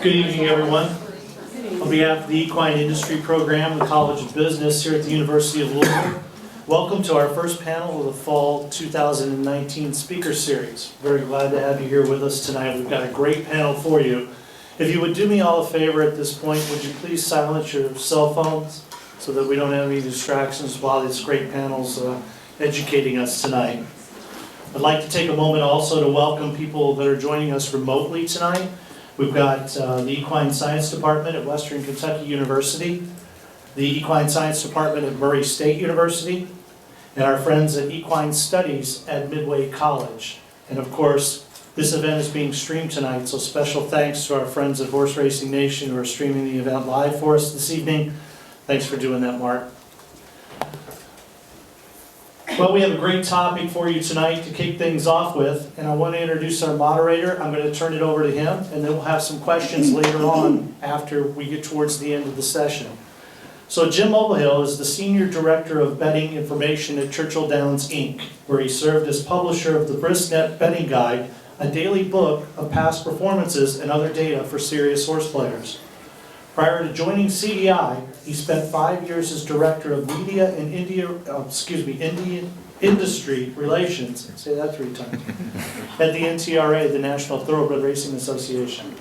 Good evening, everyone. On behalf of the Equine Industry Program, the College of Business here at the University of Louisville, welcome to our first panel of the Fall 2019 Speaker Series. Very glad to have you here with us tonight. We've got a great panel for you. If you would do me all a favor at this point, would you please silence your cell phones so that we don't have any distractions while this great panel's educating us tonight. I'd like to take a moment also to welcome people that are joining us remotely tonight. We've got the Equine Science Department at Western Kentucky University, the Equine Science Department at Murray State University, and our friends at Equine Studies at Midway College. And of course, this event is being streamed tonight, so special thanks to our friends at Horse Racing Nation who are streaming the event live for us this evening. Thanks for doing that, Mark. Well, we have a great topic for you tonight to kick things off with, and I want to introduce our moderator. I'm going to turn it over to him, and then we'll have some questions later on after we get towards the end of the session. So Jim Mulvihill is the Senior Director of Betting Information at Churchill Downs, Inc., where he served as publisher of the Brisnet Betting Guide, a daily book of past performances and other data for serious horse players. Prior to joining CDI, he spent 5 years as Director of Media and Indian Industry Relations, say that 3 times, at the NTRA, the National Thoroughbred Racing Association.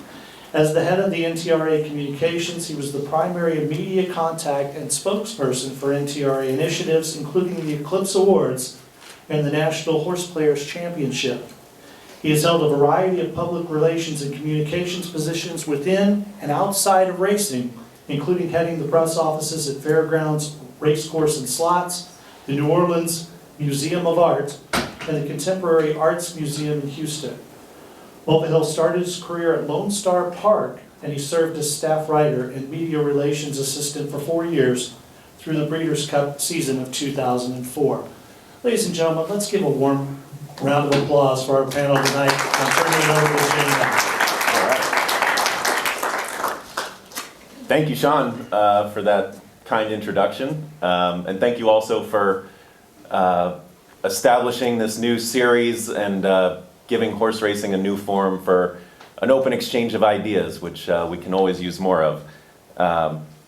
As the head of the NTRA Communications, he was the primary media contact and spokesperson for NTRA initiatives, including the Eclipse Awards and the National Horse Players Championship. He has held a variety of public relations and communications positions within and outside of racing, including heading the press offices at Fairgrounds, Racecourse and Slots, the New Orleans Museum of Art, and the Contemporary Arts Museum in Houston. Mulvihill started his career at Lone Star Park, and he served as staff writer and media relations assistant for 4 years through the Breeders' Cup season of 2004. Ladies and gentlemen, let's give a warm round of applause for our panel tonight. I'm turning it over to Jim now. All right. Thank you, Sean, for that kind introduction. And thank you also for establishing this new series and giving horse racing a new forum for an open exchange of ideas, which we can always use more of.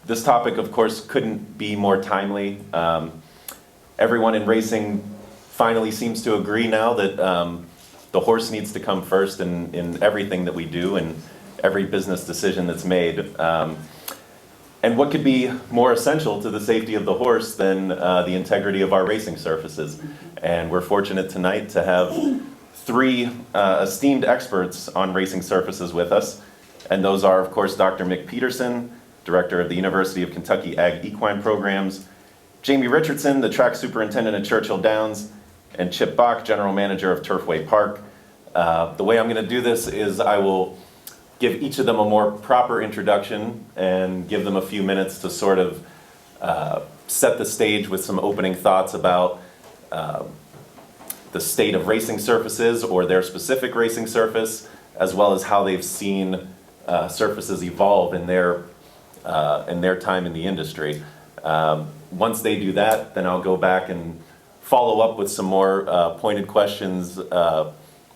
This topic, of course, couldn't be more timely. Everyone in racing finally seems to agree now that the horse needs to come first in everything that we do and every business decision that's made. And what could be more essential to the safety of the horse than the integrity of our racing surfaces? And we're fortunate tonight to have 3 esteemed experts on racing surfaces with us. And those are, of course, Dr. Mick Peterson, Director of the University of Kentucky Ag Equine Programs, Jamie Richardson, the Track Superintendent at Churchill Downs, and Chip Bach, General Manager of Turfway Park. The way I'm going to do this is I will give each of them a more proper introduction and give them a few minutes to sort of set the stage with some opening thoughts about the state of racing surfaces or their specific racing surface, as well as how they've seen surfaces evolve in their time in the industry. Once they do that, then I'll go back and follow up with some more pointed questions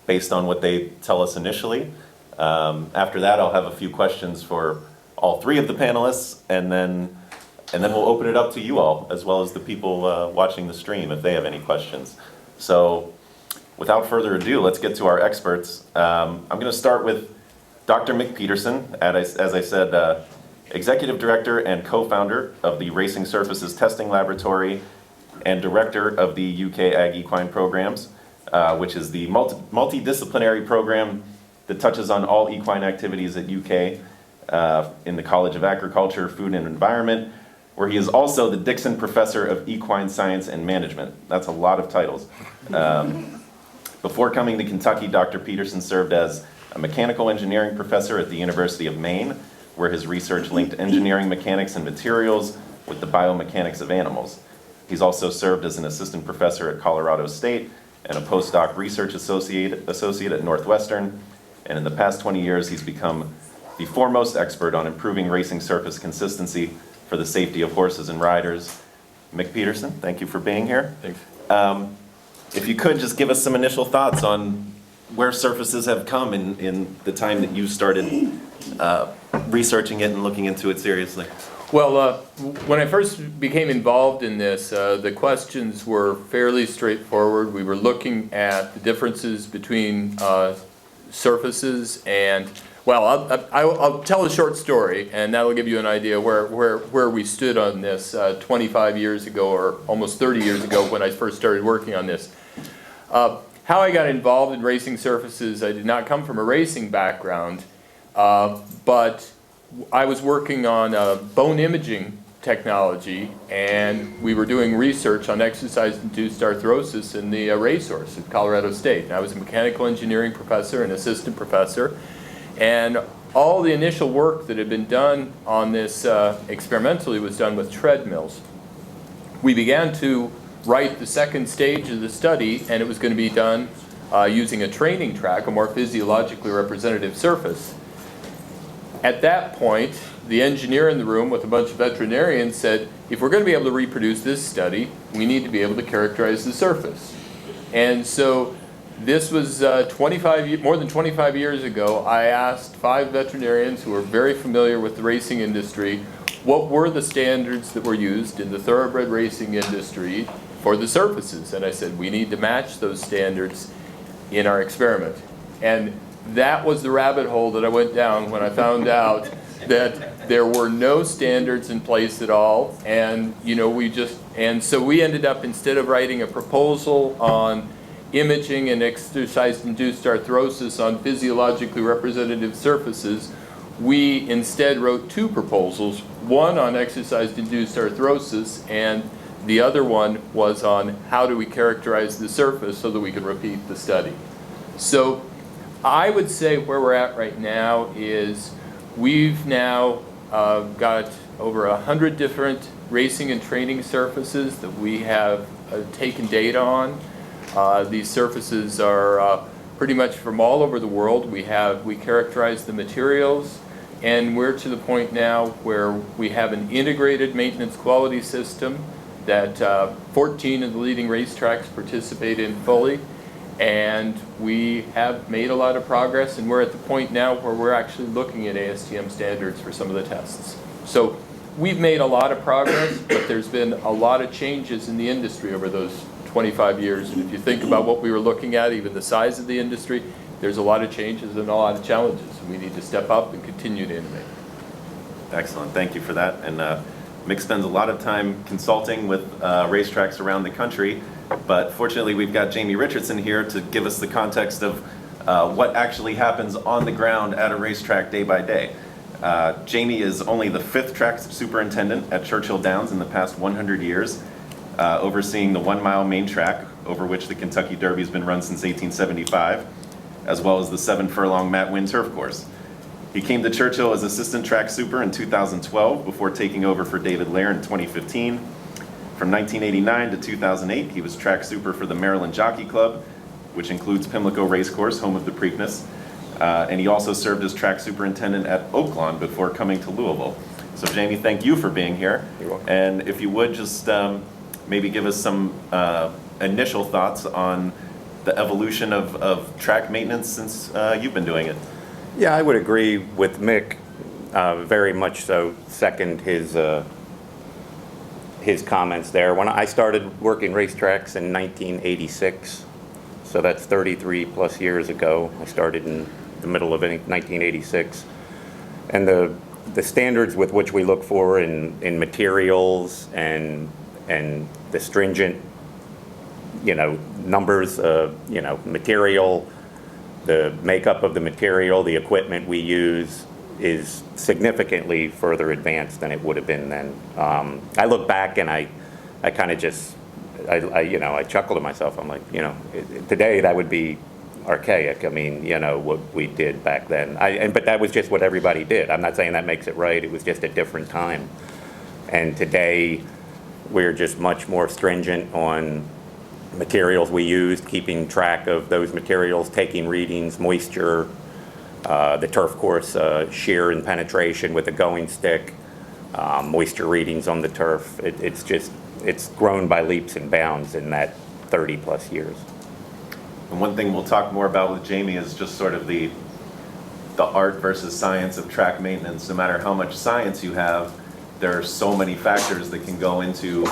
based on what they tell us initially. After that, I'll have a few questions for all 3 of the panelists, and then we'll open it up to you all, as well as the people watching the stream, if they have any questions. So, without further ado, let's get to our experts. I'm going to start with Dr. Mick Peterson, as I said, Executive Director and co-founder of the Racing Surfaces Testing Laboratory and Director of the UK Ag Equine Programs, which is the multidisciplinary program that touches on all equine activities at UK in the College of Agriculture, Food and Environment, where he is also the Dixon Professor of Equine Science and Management. That's a lot of titles. Before coming to Kentucky, Dr. Peterson served as a mechanical engineering professor at the University of Maine, where his research linked engineering mechanics and materials with the biomechanics of animals. He's also served as an assistant professor at Colorado State and a postdoc research associate at Northwestern. And in the past 20 years, he's become the foremost expert on improving racing surface consistency for the safety of horses and riders. Mick Peterson, thank you for being here. Thanks. If you could just give us some initial thoughts on where surfaces have come in the time that you started researching it and looking into it seriously. Well, when I first became involved in this, the questions were fairly straightforward. We were looking at the differences between surfaces and, well, I'll tell a short story, and that'll give you an idea where we stood on this 25 years ago, or almost 30 years ago when I first started working on this. How I got involved in racing surfaces, I did not come from a racing background, but I was working on bone imaging technology, and we were doing research on exercise-induced arthrosis in the racehorse at Colorado State. And I was a mechanical engineering professor and assistant professor, and all the initial work that had been done on this experimentally was done with treadmills. We began to write the second stage of the study, and it was going to be done using a training track, a more physiologically representative surface. At that point, the engineer in the room with a bunch of veterinarians said, if we're going to be able to reproduce this study, we need to be able to characterize the surface. And so this was more than 25 years ago. I asked 5 veterinarians who were very familiar with the racing industry, what were the standards that were used in the thoroughbred racing industry for the surfaces? And I said, we need to match those standards in our experiment. And that was the rabbit hole that I went down when I found out that there were no standards in place at all. And so we ended up, instead of writing a proposal on imaging and exercise-induced arthrosis on physiologically representative surfaces, we instead wrote 2 proposals, one on exercise-induced arthrosis, and the other one was on how do we characterize the surface so that we can repeat the study. So I would say where we're at right now is we've now got over 100 different racing and training surfaces that we have taken data on. These surfaces are pretty much from all over the world. We characterize the materials, and we're to the point now where we have an integrated maintenance quality system that 14 of the leading racetracks participate in fully. And we have made a lot of progress, and we're at the point now where we're actually looking at ASTM standards for some of the tests. So we've made a lot of progress, but there's been a lot of changes in the industry over those 25 years. And if you think about what we were looking at, even the size of the industry, there's a lot of changes and a lot of challenges. And we need to step up and continue to innovate. Excellent, thank you for that. And Mick spends a lot of time consulting with racetracks around the country. But fortunately, we've got Jamie Richardson here to give us the context of what actually happens on the ground at a racetrack day by day. Jamie is only the 5th track superintendent at Churchill Downs in the past 100 years, overseeing the 1-mile main track over which the Kentucky Derby has been run since 1875, as well as the 7-furlong Matt Winn turf course. He came to Churchill as assistant track super in 2012 before taking over for David Lair in 2015. From 1989 to 2008, he was track super for the Maryland Jockey Club, which includes Pimlico Racecourse, home of the Preakness. And he also served as track superintendent at Oaklawn before coming to Louisville. So Jamie, thank you for being here. You're welcome. And if you would just maybe give us some initial thoughts on the evolution of track maintenance since you've been doing it. Yeah, I would agree with Mick, very much so, second his comments there. When I started working racetracks in 1986, so that's 33 plus years ago. I started in the middle of 1986. And the standards with which we look for in materials and the stringent, numbers, material, the makeup of the material, the equipment we use is significantly further advanced than it would have been then. I look back and I kind of just, I chuckle to myself. I'm like, today that would be archaic. I mean, what we did back then. But that was just what everybody did. I'm not saying that makes it right. It was just a different time. And today we're just much more stringent on materials we used, keeping track of those materials, taking readings, moisture, the turf course shear and penetration with a going stick, moisture readings on the turf. It's grown by leaps and bounds in that 30 plus years. And one thing we'll talk more about with Jamie is just sort of the art versus science of track maintenance. No matter how much science you have, there are so many factors that can go into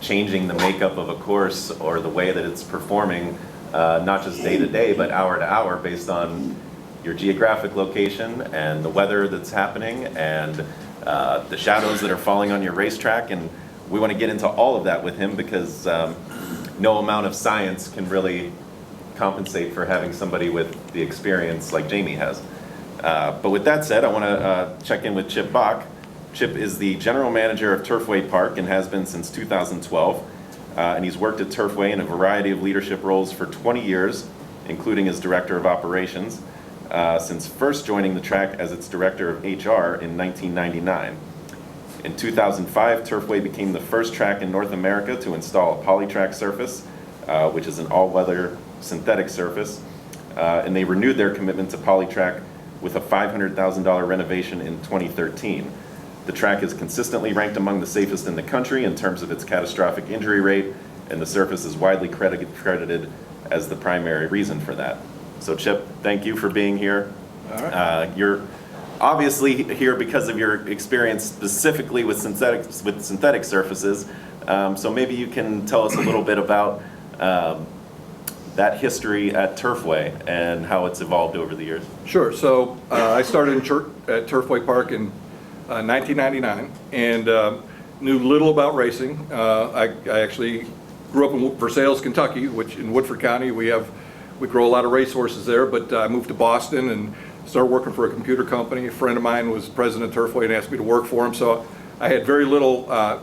changing the makeup of a course or the way that it's performing, not just day to day, but hour to hour, based on your geographic location and the weather that's happening and the shadows that are falling on your racetrack. And we want to get into all of that with him because no amount of science can really compensate for having somebody with the experience like Jamie has. But with that said, I want to check in with Chip Bach. Chip is the general manager of Turfway Park and has been since 2012. And he's worked at Turfway in a variety of leadership roles for 20 years, including as director of operations, since first joining the track as its director of HR in 1999. In 2005, Turfway became the first track in North America to install a polytrack surface, which is an all-weather synthetic surface. And they renewed their commitment to polytrack with a $500,000 renovation in 2013. The track is consistently ranked among the safest in the country in terms of its catastrophic injury rate, and the surface is widely credited as the primary reason for that. So Chip, thank you for being here. All right. You're obviously here because of your experience specifically with synthetic surfaces. So maybe you can tell us a little bit about that history at Turfway and how it's evolved over the years. Sure. So I started at Turfway Park in 1999 and knew little about racing. I actually grew up in Versailles, Kentucky, which in Woodford County we grow a lot of racehorses there. But I moved to Boston and started working for a computer company. A friend of mine was president of Turfway and asked me to work for him. So I had very little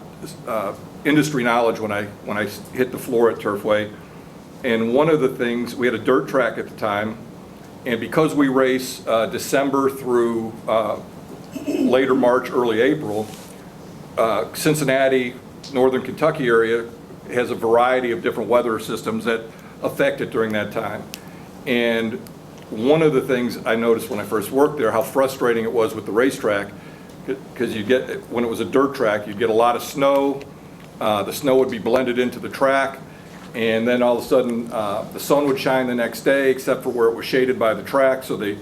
industry knowledge when I hit the floor at Turfway. And one of the things, we had a dirt track at the time, and because we race December through later March, early April, Cincinnati, northern Kentucky area has a variety of different weather systems that affect it during that time. And one of the things I noticed when I first worked there, how frustrating it was with the racetrack, because when it was a dirt track, you'd get a lot of snow, the snow would be blended into the track, and then all of a sudden the sun would shine the next day, except for where it was shaded by the track. So the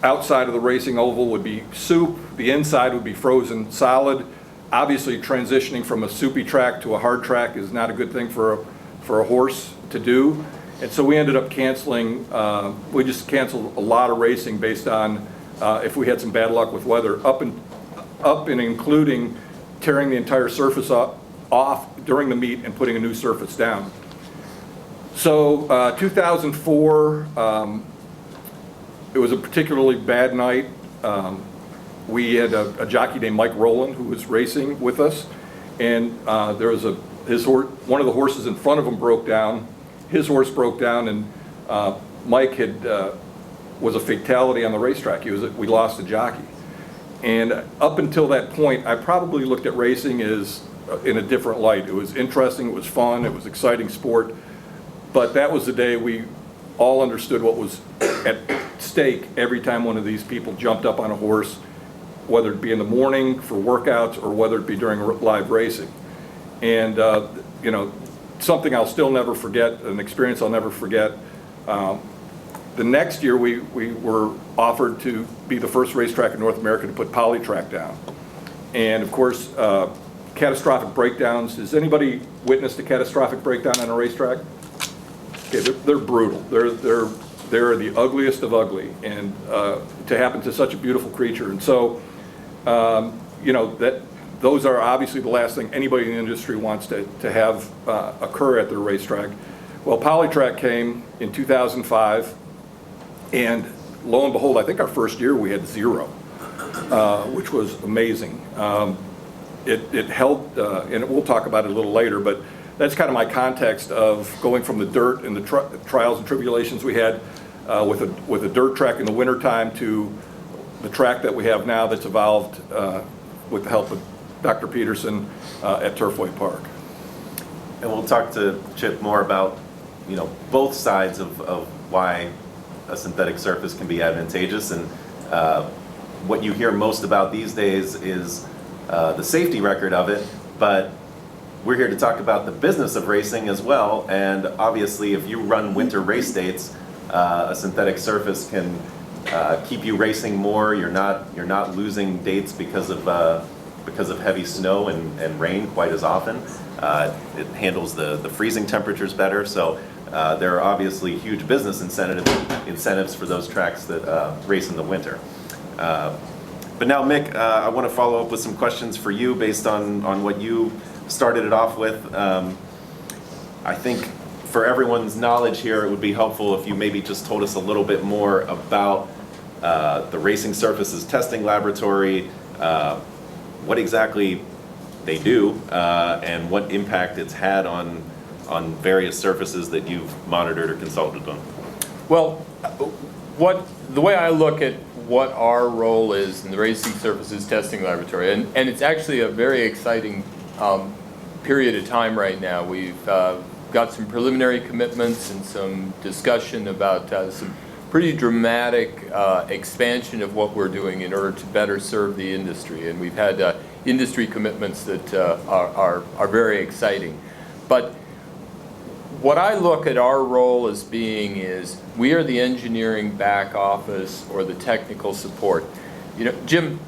outside of the racing oval would be soup, the inside would be frozen solid. Obviously transitioning from a soupy track to a hard track is not a good thing for a horse to do. And so we ended up canceling, we just canceled a lot of racing based on if we had some bad luck with weather, up and including tearing the entire surface off during the meet and putting a new surface down. So 2004, it was a particularly bad night. We had a jockey named Mike Rowland who was racing with us, and there was one of the horses in front of him broke down. His horse broke down, and Mike was a fatality on the racetrack. We lost a jockey. And up until that point, I probably looked at racing as in a different light. It was interesting, it was fun, it was exciting sport, but that was the day we all understood what was at stake every time one of these people jumped up on a horse, whether it be in the morning for workouts or whether it be during live racing. And you know, something I'll still never forget, an experience I'll never forget. The next year we were offered to be the first racetrack in North America to put polytrack down. And of course, catastrophic breakdowns. Has anybody witnessed a catastrophic breakdown on a racetrack? Okay, they're brutal. They're the ugliest of ugly, and to happen to such a beautiful creature. And so, you know, those are obviously the last thing anybody in the industry wants to have occur at their racetrack. Well, polytrack came in 2005, and lo and behold, I think our first year we had 0, which was amazing. It helped, and we'll talk about it a little later, but that's kind of my context of going from the dirt and the trials and tribulations we had with a dirt track in the wintertime to the track that we have now that's evolved with the help of Dr. Peterson at Turfway Park. And we'll talk to Chip more about, you know, both sides of why a synthetic surface can be advantageous. And what you hear most about these days is the safety record of it, but we're here to talk about the business of racing as well, and obviously if you run winter race dates, a synthetic surface can keep you racing more. You're not losing dates because of heavy snow and rain quite as often. It handles the freezing temperatures better, so there are obviously huge business incentives for those tracks that race in the winter. But now, Mick, I want to follow up with some questions for you based on what you started it off with. I think for everyone's knowledge here, it would be helpful if you maybe just told us a little bit more about the Racing Surfaces Testing Laboratory, what exactly they do, and what impact it's had on various surfaces that you've monitored or consulted on. Well, the way I look at what our role is in the Racing Surfaces Testing Laboratory, and it's actually a very exciting period of time right now. We've got some preliminary commitments and some discussion about some pretty dramatic expansion of what we're doing in order to better serve the industry. And we've had industry commitments that are very exciting. But what I look at our role as being is we are the engineering back office or the technical support. You know, Jim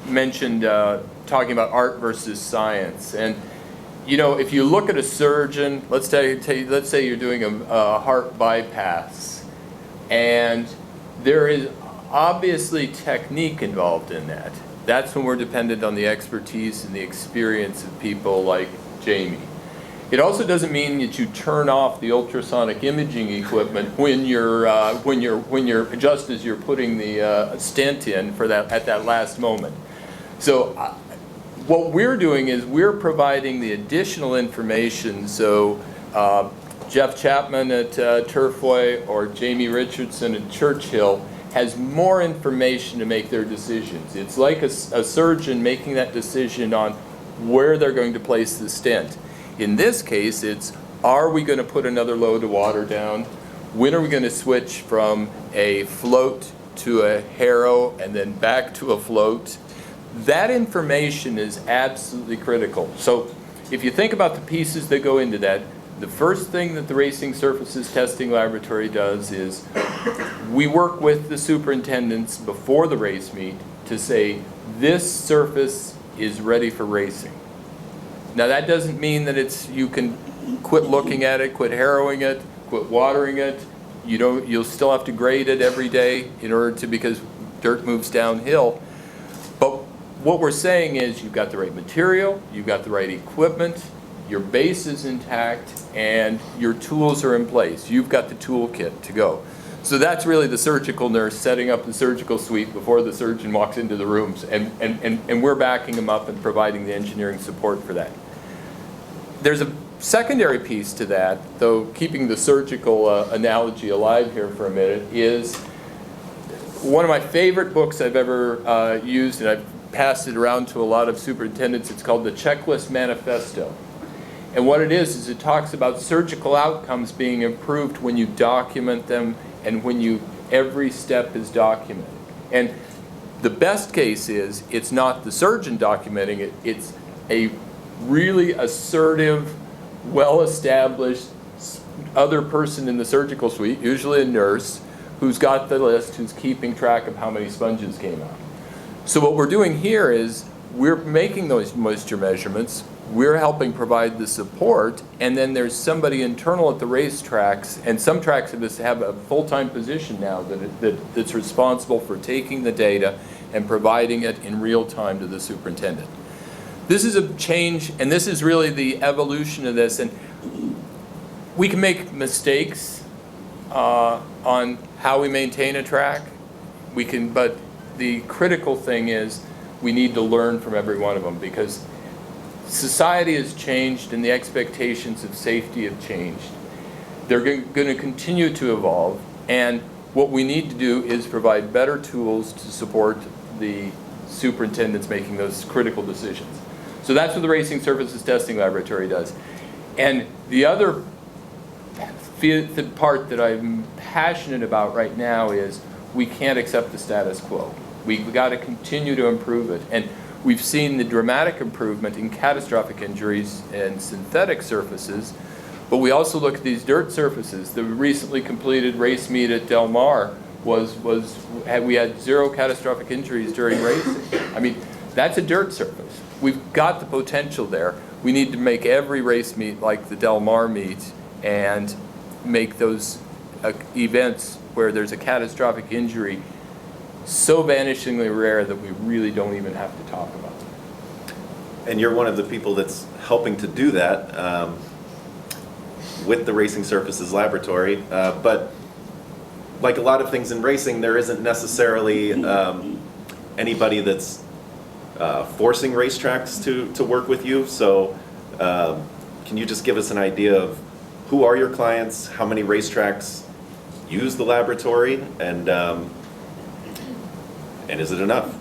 mentioned talking about art versus science, and you know, if you look at a surgeon, let's say you're doing a heart bypass, and there is obviously technique involved in that. That's when we're dependent on the expertise and the experience of people like Jamie. It also doesn't mean that you turn off the ultrasonic imaging equipment when you're just as you're putting the stent in for that at that last moment. So what we're doing is we're providing the additional information. So Jeff Chapman at Turfway or Jamie Richardson at Churchill has more information to make their decisions. It's like a surgeon making that decision on where they're going to place the stent. In this case, it's, are we going to put another load of water down? When are we going to switch from a float to a harrow and then back to a float? That information is absolutely critical. So if you think about the pieces that go into that, the first thing that the Racing Surfaces Testing Laboratory does is we work with the superintendents before the race meet to say, this surface is ready for racing. Now that doesn't mean that you can quit looking at it, quit harrowing it, quit watering it. You'll still have to grade it every day in order to, because dirt moves downhill. But what we're saying is you've got the right material, you've got the right equipment, your base is intact, and your tools are in place. You've got the toolkit to go. So that's really the surgical nurse setting up the surgical suite before the surgeon walks into the rooms, and we're backing them up and providing the engineering support for that. There's a secondary piece to that, though keeping the surgical analogy alive here for a minute, is one of my favorite books I've ever used, and I've passed it around to a lot of superintendents. It's called the Checklist Manifesto. And what it is it talks about surgical outcomes being improved when you document them and when every step is documented. And the best case is it's not the surgeon documenting it, it's a really assertive, well-established other person in the surgical suite, usually a nurse, who's got the list, who's keeping track of how many sponges came out. So what we're doing here is we're making those moisture measurements, we're helping provide the support, and then there's somebody internal at the racetracks, and some tracks have a full-time position now that's responsible for taking the data and providing it in real time to the superintendent. This is a change, and this is really the evolution of this, and we can make mistakes on how we maintain a track. But the critical thing is we need to learn from every one of them, because society has changed and the expectations of safety have changed. They're going to continue to evolve, and what we need to do is provide better tools to support the superintendents making those critical decisions. So that's what the Racing Surfaces Testing Laboratory does. And the other part that I'm passionate about right now is we can't accept the status quo. We've got to continue to improve it. And We've seen the dramatic improvement in catastrophic injuries and synthetic surfaces, but we also look at these dirt surfaces. The recently completed race meet at Del Mar we had 0 catastrophic injuries during racing. I mean, that's a dirt surface. We've got the potential there. We need to make every race meet like the Del Mar meet and make those events where there's a catastrophic injury so vanishingly rare that we really don't even have to talk about it. And you're one of the people that's helping to do that with the Racing Surfaces Laboratory. But like a lot of things in racing, there isn't necessarily anybody that's forcing racetracks to work with you. So can you just give us an idea of who are your clients, how many racetracks use the laboratory, and is it enough?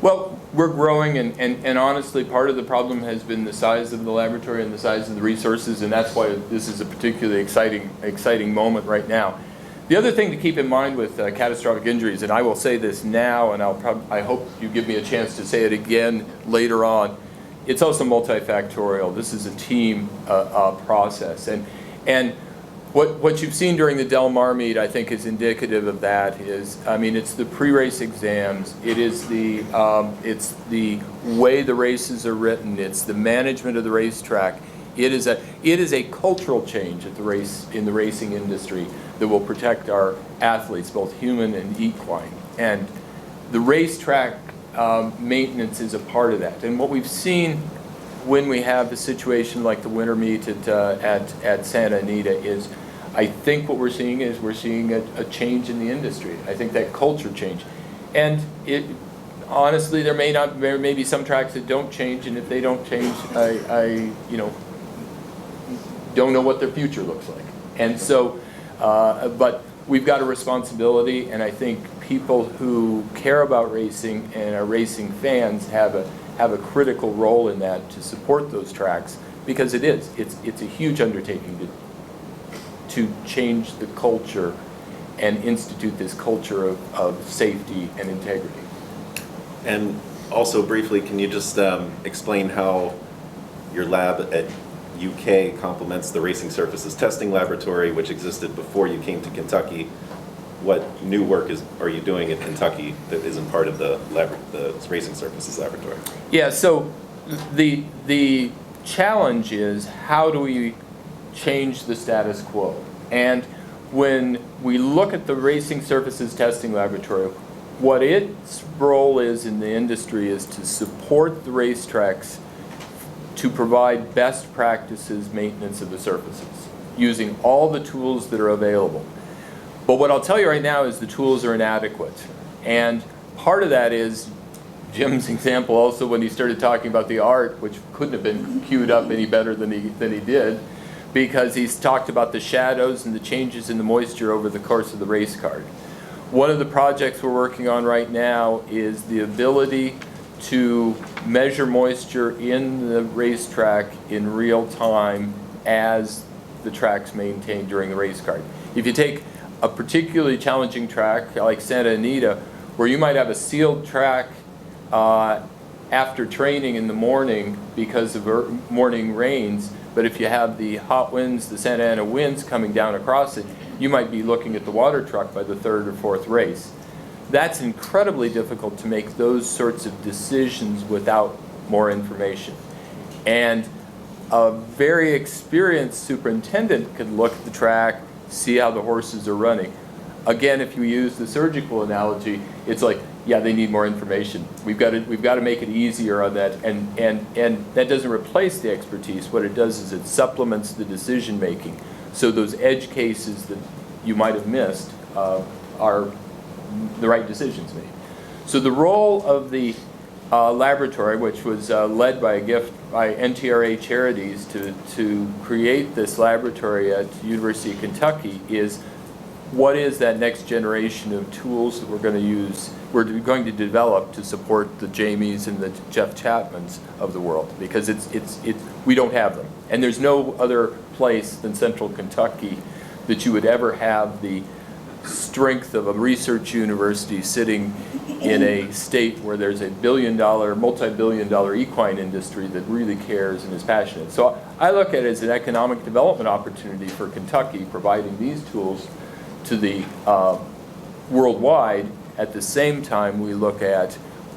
Well, we're growing, and honestly, part of the problem has been the size of the laboratory and the size of the resources, and that's why this is a particularly exciting moment right now. The other thing to keep in mind with catastrophic injuries, and I will say this now, and I hope you give me a chance to say it again later on, it's also multifactorial. This is a team process, and what you've seen during the Del Mar meet, I think, is indicative of that. It's the pre-race exams, it's the way the races are written, it's the management of the racetrack. It is a cultural change in the racing industry that will protect our athletes, both human and equine. And the racetrack maintenance is a part of that. And what we've seen when we have a situation like the winter meet at Santa Anita is, I think what we're seeing is a change in the industry. I think that culture change. And honestly, there may be some tracks that don't change, and if they don't change, I don't know what their future looks like. And so, but we've got a responsibility, and I think people who care about racing and are racing fans have a critical role in that to support those tracks, because it's a huge undertaking to change the culture and institute this culture of safety and integrity. And also briefly, can you just explain how your lab at UK complements the Racing Surfaces Testing Laboratory, which existed before you came to Kentucky? What new work are you doing in Kentucky that isn't part of the Racing Surfaces Laboratory? Yeah, so the challenge is, how do we change the status quo? And when we look at the Racing Surfaces Testing Laboratory, what its role is in the industry is to support the racetracks to provide best practices maintenance of the surfaces, using all the tools that are available. But what I'll tell you right now is the tools are inadequate. And part of that is Jim's example also when he started talking about the art, which couldn't have been queued up any better than he did, because he's talked about the shadows and the changes in the moisture over the course of the race card. One of the projects we're working on right now is the ability to measure moisture in the racetrack in real time as the track's maintained during the race card. If you take a particularly challenging track like Santa Anita, where you might have a sealed track after training in the morning because of morning rains, but if you have the hot winds, the Santa Ana winds coming down across it, you might be looking at the water truck by the third or fourth race. That's incredibly difficult to make those sorts of decisions without more information. And a very experienced superintendent could look at the track, see how the horses are running. Again, if you use the surgical analogy, it's like, yeah, they need more information. We've got to make it easier on that, and that doesn't replace the expertise. What it does is it supplements the decision making. So those edge cases that you might have missed are the right decisions made. So the role of the laboratory, which was led by a gift by NTRA Charities to create this laboratory at the University of Kentucky, is what is that next generation of tools that we're going to develop to support the Jamies and the Jeff Chapmans of the world, because we don't have them. And there's no other place than Central Kentucky that you would ever have the strength of a research university sitting in a state where there's a multi-billion-dollar equine industry that really cares and is passionate. So I look at it as an economic development opportunity for Kentucky, providing these tools to the worldwide. At the same time, we look at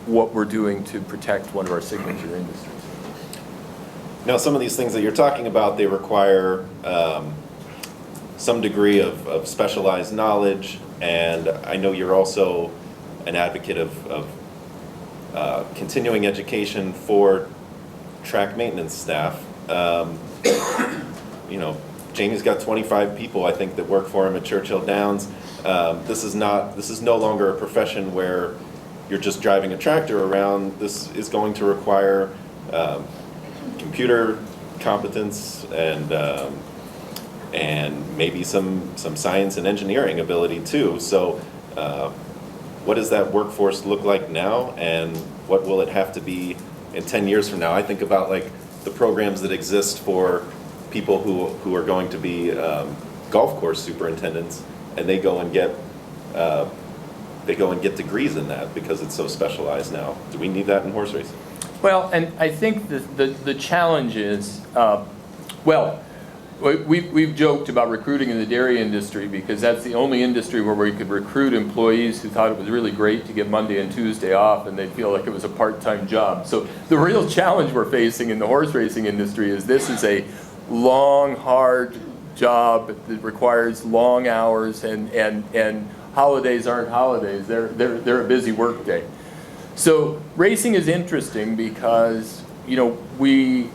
what we're doing to protect one of our signature industries. Now, some of these things that you're talking about, they require some degree of specialized knowledge, and I know you're also an advocate of continuing education for track maintenance staff. You know, Jamie's got 25 people, I think, that work for him at Churchill Downs. This is no longer a profession where you're just driving a tractor around. This is going to require computer competence and maybe some science and engineering ability too. So what does that workforce look like now, and what will it have to be in 10 years from now? I think about like the programs that exist for people who are going to be golf course superintendents, and they go and get degrees in that because it's so specialized now. Do we need that in horse racing? Well, and I think the challenge is, we've joked about recruiting in the dairy industry because that's the only industry where we could recruit employees who thought it was really great to get Monday and Tuesday off and they'd feel like it was a part-time job. So the real challenge we're facing in the horse racing industry is this is a long, hard job that requires long hours, and holidays aren't holidays. They're a busy work day. So racing is interesting because, you know, we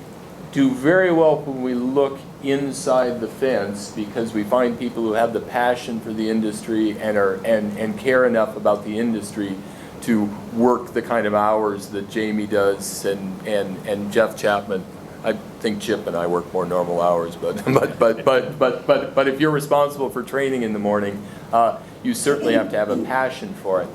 do very well when we look inside the fence because we find people who have the passion for the industry and care enough about the industry to work the kind of hours that Jamie does and Jeff Chapman. I think Chip and I work more normal hours, but if you're responsible for training in the morning, you certainly have to have a passion for it.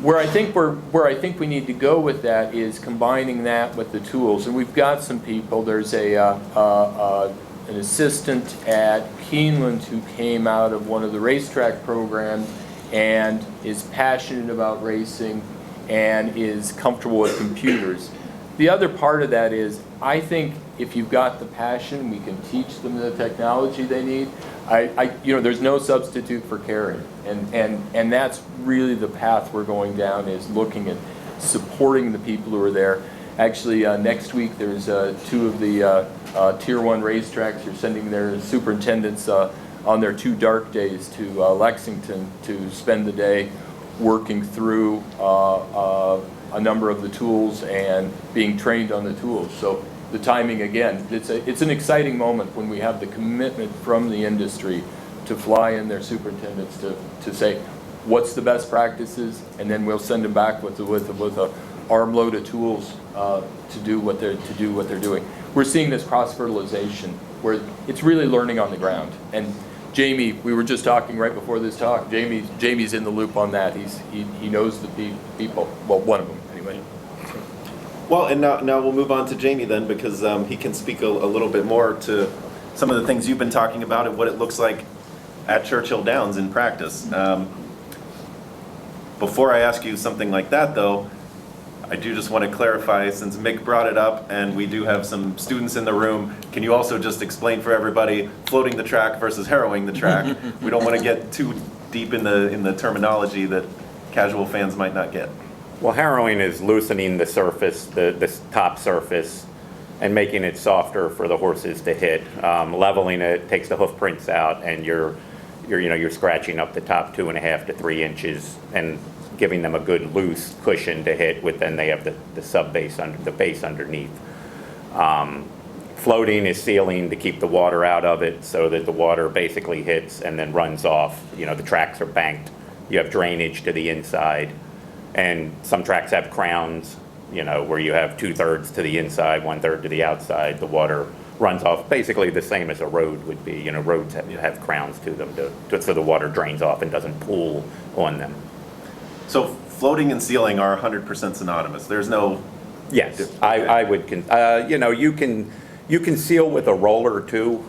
Where I think we need to go with that is combining that with the tools, and we've got some people. There's an assistant at Keeneland who came out of one of the racetrack programs and is passionate about racing and is comfortable with computers. The other part of that is, I think if you've got the passion, we can teach them the technology they need. You know, there's no substitute for caring, and that's really the path we're going down, is looking at supporting the people who are there. Actually, next week there's two of the Tier 1 racetracks are sending their superintendents on their 2 dark days to Lexington to spend the day working through a number of the tools and being trained on the tools. So the timing, again, it's an exciting moment when we have the commitment from the industry to fly in their superintendents to say what's the best practices, and then we'll send them back with a armload of tools to do what they're doing. We're seeing this cross-fertilization where it's really learning on the ground. And Jamie, we were just talking right before this talk, Jamie's in the loop on that. He knows the people, well, one of them anyway. Well, and now we'll move on to Jamie then, because he can speak a little bit more to some of the things you've been talking about and what it looks like at Churchill Downs in practice. Before I ask you something like that, though, I do just want to clarify, since Mick brought it up and we do have some students in the room, can you also just explain for everybody floating the track versus harrowing the track? We don't want to get too deep in the terminology that casual fans might not get. Well, harrowing is loosening the surface, the top surface, and making it softer for the horses to hit. Leveling it takes the hoof prints out, and you're scratching up the top 2.5 to 3 inches and giving them a good loose cushion to hit with. Then they have the sub base under the base underneath. Floating is sealing to keep the water out of it, so that the water basically hits and then runs off. You know, the tracks are banked. You have drainage to the inside. And some tracks have crowns, you know, where you have 2/3 to the inside, 1/3 to the outside. The water runs off basically the same as a road would be. You know, roads have crowns to them so the water drains off and doesn't pool on them. So floating and sealing are 100% synonymous. There's no... Yes, I would, you know, you can seal with a roller too.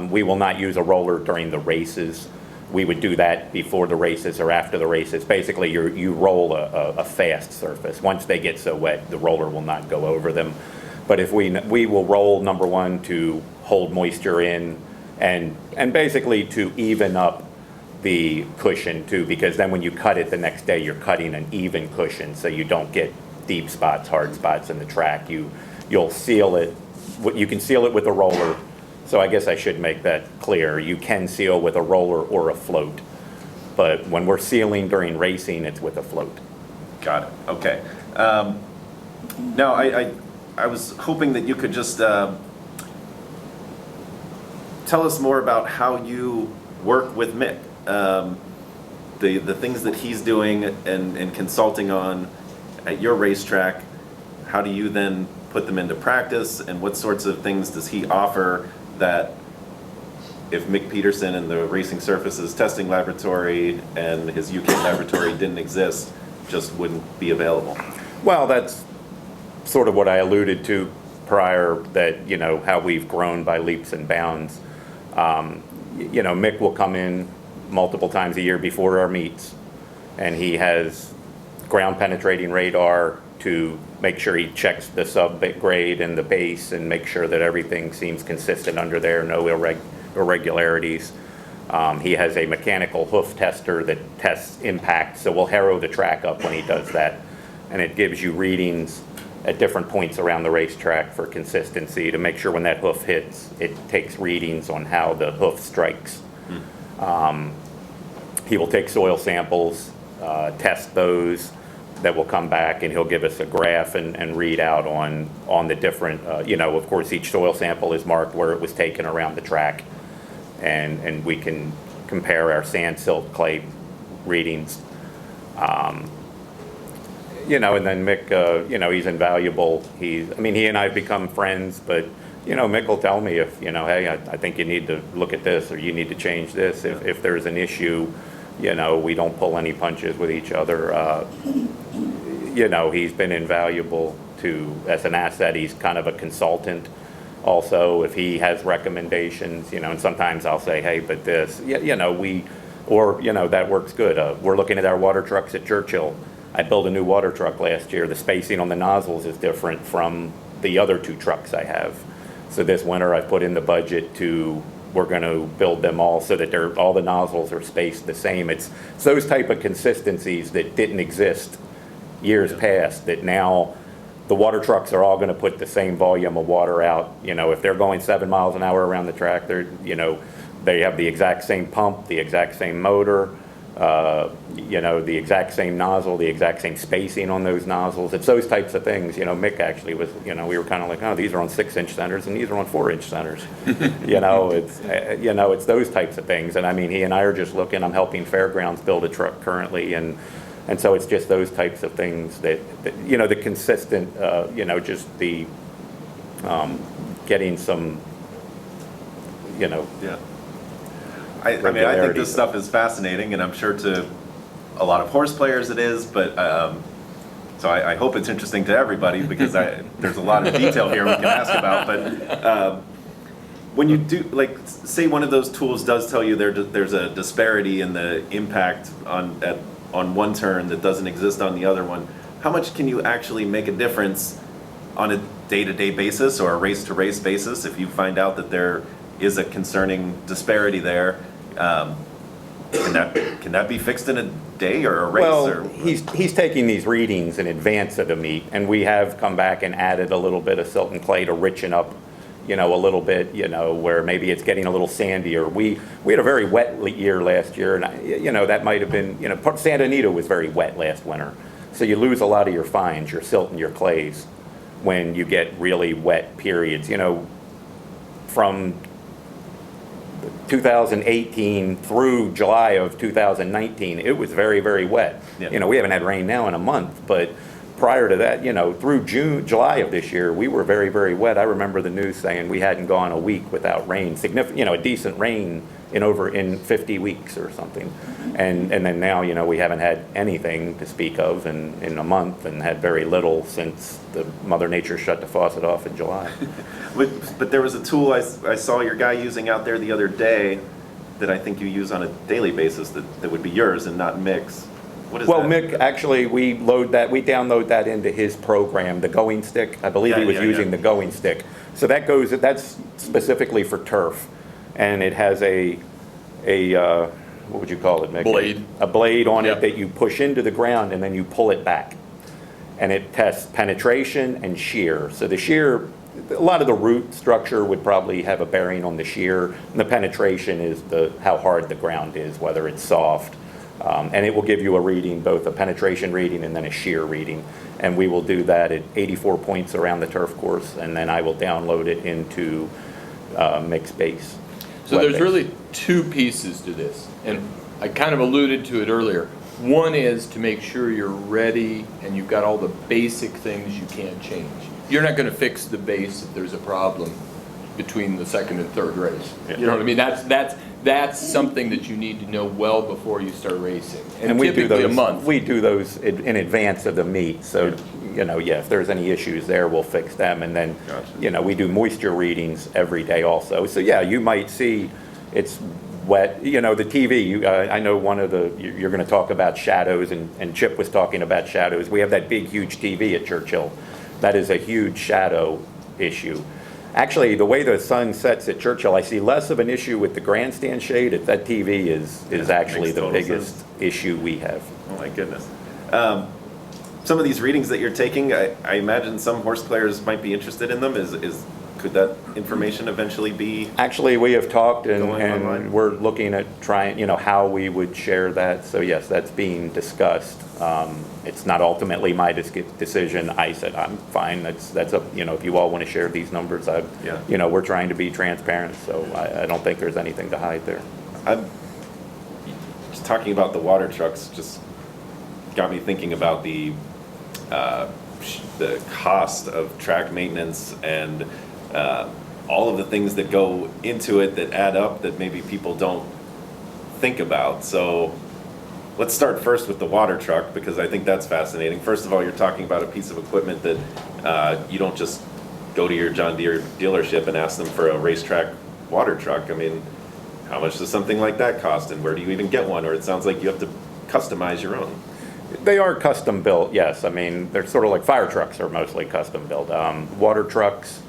We will not use a roller during the races. we would do that before the races or after the races. Basically, you roll a fast surface. Once they get so wet, the roller will not go over them. But if we will roll, number one, to hold moisture in, and basically to even up the cushion too, because then when you cut it the next day, you're cutting an even cushion, so you don't get deep spots, hard spots in the track. You'll seal it. You can seal it with a roller. So I guess I should make that clear. You can seal with a roller or a float, but when we're sealing during racing, it's with a float. Got it, okay. Now, I was hoping that you could just tell us more about how you work with Mick. The things that he's doing and consulting on at your racetrack, how do you then put them into practice, and what sorts of things does he offer that if Mick Peterson and the Racing Surfaces Testing Laboratory and his UK laboratory didn't exist, just wouldn't be available? Well, that's sort of what I alluded to prior, that, you know, how we've grown by leaps and bounds. You know, Mick will come in multiple times a year before our meets, and he has ground penetrating radar to make sure he checks the sub-grade and the base and make sure that everything seems consistent under there, no irregularities. He has a mechanical hoof tester that tests impact, so we'll harrow the track up when he does that, and it gives you readings at different points around the racetrack for consistency to make sure when that hoof hits, it takes readings on how the hoof strikes. He will take soil samples, test those, that will come back, and he'll give us a graph and read out on the different, you know, of course, each soil sample is marked where it was taken around the track, and we can compare our sand, silt, clay readings. You know, and then Mick, you know, he's invaluable. I mean, he and I have become friends, but, you know, Mick will tell me if, you know, hey, I think you need to look at this, or you need to change this. If there's an issue, you know, we don't pull any punches with each other. You know, he's been invaluable as an asset. He's kind of a consultant also. If he has recommendations, you know, and sometimes I'll say, hey, but this, you know, or, you know, that works good. We're looking at our water trucks at Churchill. I built a new water truck last year. The spacing on the nozzles is different from the other two trucks I have. So this winter I put in the budget we're going to build them all so that all the nozzles are spaced the same. It's those type of consistencies that didn't exist years past, that now the water trucks are all going to put the same volume of water out. You know, if they're going 7 miles an hour around the track, you know, they have the exact same pump, the exact same motor, you know, the exact same nozzle, the exact same spacing on those nozzles. It's those types of things. You know, Mick actually was, you know, we were kind of like, oh, these are on 6-inch centers and these are on 4-inch centers. You know, it's those types of things. And I mean, he and I are just looking. I'm helping Fairgrounds build a truck currently, and so it's just those types of things that you know, the consistent, you know, just the getting some, you know. Yeah. I mean, I think this stuff is fascinating, and I'm sure to a lot of horse players it is, but so I hope it's interesting to everybody, because there's a lot of detail here we can ask about. But when you do, like, say one of those tools does tell you there's a disparity in the impact on one turn that doesn't exist on the other one, how much can you actually make a difference on a day-to-day basis or a race-to-race basis if you find out that there is a concerning disparity there? Can that be fixed in a day or a race? Well, he's taking these readings in advance of the meet, and we have come back and added a little bit of silt and clay to richen up, you know, a little bit, you know, where maybe it's getting a little sandier. We had a very wet year last year, and you know, that might have been, you know, Santa Anita was very wet last winter, so you lose a lot of your fines, your silt and your clays, when you get really wet periods. You know, from 2018 through July of 2019, it was very, very wet. Yeah. You know, we haven't had rain now in a month, but prior to that, you know, through July of this year, we were very, very wet. I remember the news saying we hadn't gone a week without rain, significant, you know, a decent rain in 50 weeks or something. And then now, you know, we haven't had anything to speak of in a month, and had very little since the Mother Nature shut the faucet off in July. But there was a tool I saw your guy using out there the other day that I think you use on a daily basis that would be yours and not Mick's. What is Well, that? Mick, actually, we download that into his program, the Going Stick. I believe he was using the Going Stick. So that's specifically for turf. And it has what would you call it, Mick? Blade. A blade on Yep. it that you push into the ground and then you pull it back. And it tests penetration and shear. So the shear, a lot of the root structure would probably have a bearing on the shear. And the penetration is how hard the ground is, whether it's soft. And it will give you a reading, both a penetration reading and then a shear reading. And we will do that at 84 points around the turf course, and then I will download it into Mick's base. So there's really two pieces to this, and I kind of alluded to it earlier. One is to make sure you're ready and you've got all the basic things you can't change. You're not going to fix the base if there's a problem between the second and third race. You know what I mean? That's something that you need to know well before you start racing. And we do typically those, a month. We do those in advance of the meet, so, if there's any issues there, we'll fix them. And then, Gotcha. We do moisture readings every day also. So, yeah, you might see it's wet, the TV, I know you're going to talk about shadows, and Chip was talking about shadows. We have that big, huge TV at Churchill. That is a huge shadow issue. Actually, the way the sun sets at Churchill, I see less of an issue with the grandstand shade. That TV is actually makes the total biggest sense. issue we have. Oh my goodness. Some of these readings that you're taking, I imagine some horse players might be interested in them. Could that information eventually be? Actually, we have talked Going online? and we're looking at trying, how we would share that. So yes, that's being discussed. It's not ultimately my decision. I said, I'm fine. That's up, if you all want to share these numbers, we're trying to be transparent. So I don't think there's anything to hide there. I'm just talking about the water trucks. Just got me thinking about the cost of track maintenance and all of the things that go into it that add up that maybe people don't think about. So let's start first with the water truck, because I think that's fascinating. First of all, you're talking about a piece of equipment that you don't just go to your John Deere dealership and ask them for a racetrack water truck. I mean, how much does something like that cost, and where do you even get one? Or it sounds like you have to customize your own. They are custom built, yes. I mean, they're sort of like fire trucks are mostly custom built. Water trucks,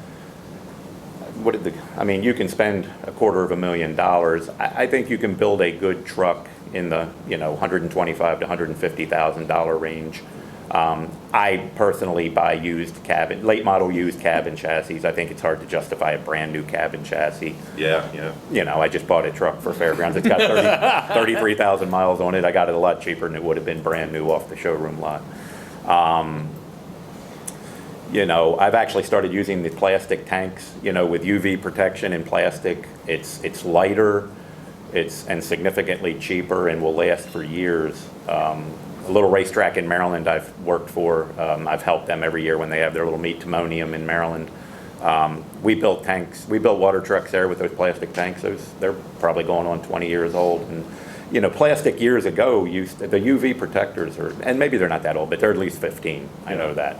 you can spend $250,000. I think you can build a good truck in the, $125,000 to $150,000 range. I personally buy late model used cabin chassis. I think it's hard to justify a brand new cabin chassis. Yeah. I just bought a truck for Fairgrounds. It's got 33,000 miles on it. I got it a lot cheaper than it would have been brand new off the showroom lot. I've actually started using the plastic tanks, with UV protection and plastic. It's lighter, and significantly cheaper, and will last for years. A little racetrack in Maryland I've worked for, I've helped them every year when they have their little meet timonium in Maryland. We built water trucks there with those plastic tanks. They're probably going on 20 years old. And plastic years ago the UV protectors and maybe they're not that old, but they're at least 15. I know that.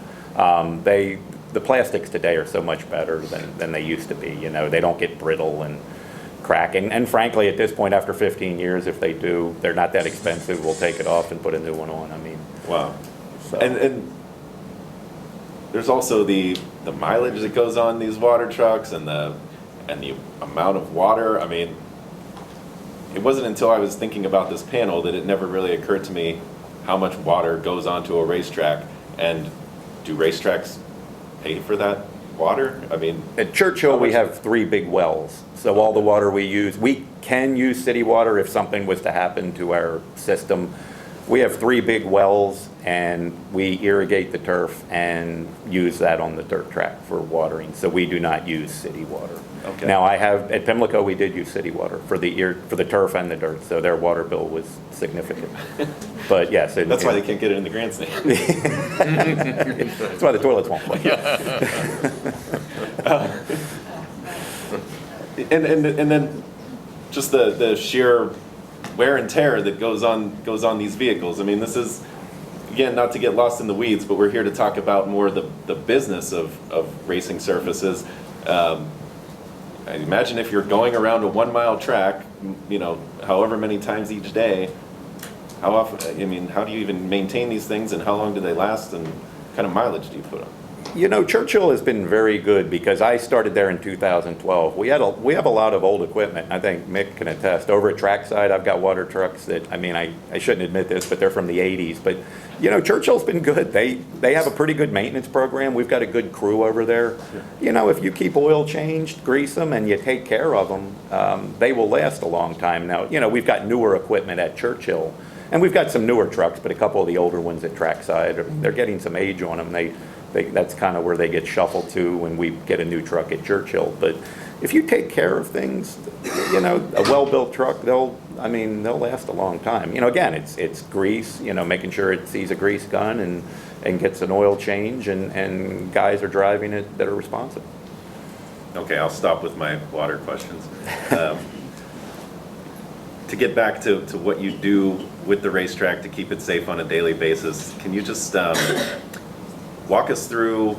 The plastics today are so much better than they used to be. They don't get brittle and crack. And frankly, at this point, after 15 years, if they do, they're not that expensive. We'll take it off and put a new one on. Wow. So. And there's also the mileage that goes on these water trucks and the amount of water. I mean, it wasn't until I was thinking about this panel that it never really occurred to me how much water goes onto a racetrack. And do racetracks pay for that water? I mean, at Churchill, we have 3 big wells. So all the water we use, we can use city water if something was to happen to our system. We have 3 big wells, and we irrigate the turf and use that on the dirt track for watering. So we do not use city water. Okay. Now at Pimlico, we did use city water for the turf and the dirt. So their water bill was significant. But yes. That's why they can't get it in the grandstand. That's why the toilets won't play. And then just the sheer wear and tear that goes on these vehicles. I mean, this is, again, not to get lost in the weeds, but we're here to talk about more the business of racing surfaces. I imagine if you're going around a 1 mile track, you know, however many times each day, how often, I mean, how do you even maintain these things and how long do they last and what kind of mileage do you put on? You know, Churchill has been very good because I started there in 2012. We have a lot of old equipment. I think Mick can attest. Over at Trackside, I've got water trucks that, I mean, I shouldn't admit this, but they're from the 80s. But, you know, Churchill's been good. They have a pretty good maintenance program. We've got a good crew over there. Yeah. You know, if you keep oil changed, grease them, and you take care of them, they will last a long time. Now, you know, we've got newer equipment at Churchill, and we've got some newer trucks, but a couple of the older ones at Trackside, they're getting some age on them. That's kind of where they get shuffled to when we get a new truck at Churchill. But if you take care of things, you know, a well-built truck, they'll last a long time. You know, again, it's grease, you know, making sure it sees a grease gun and gets an oil change, and guys are driving it that are responsible. Okay, I'll stop with my water questions. To get back to what you do with the racetrack to keep it safe on a daily basis, can you just walk us through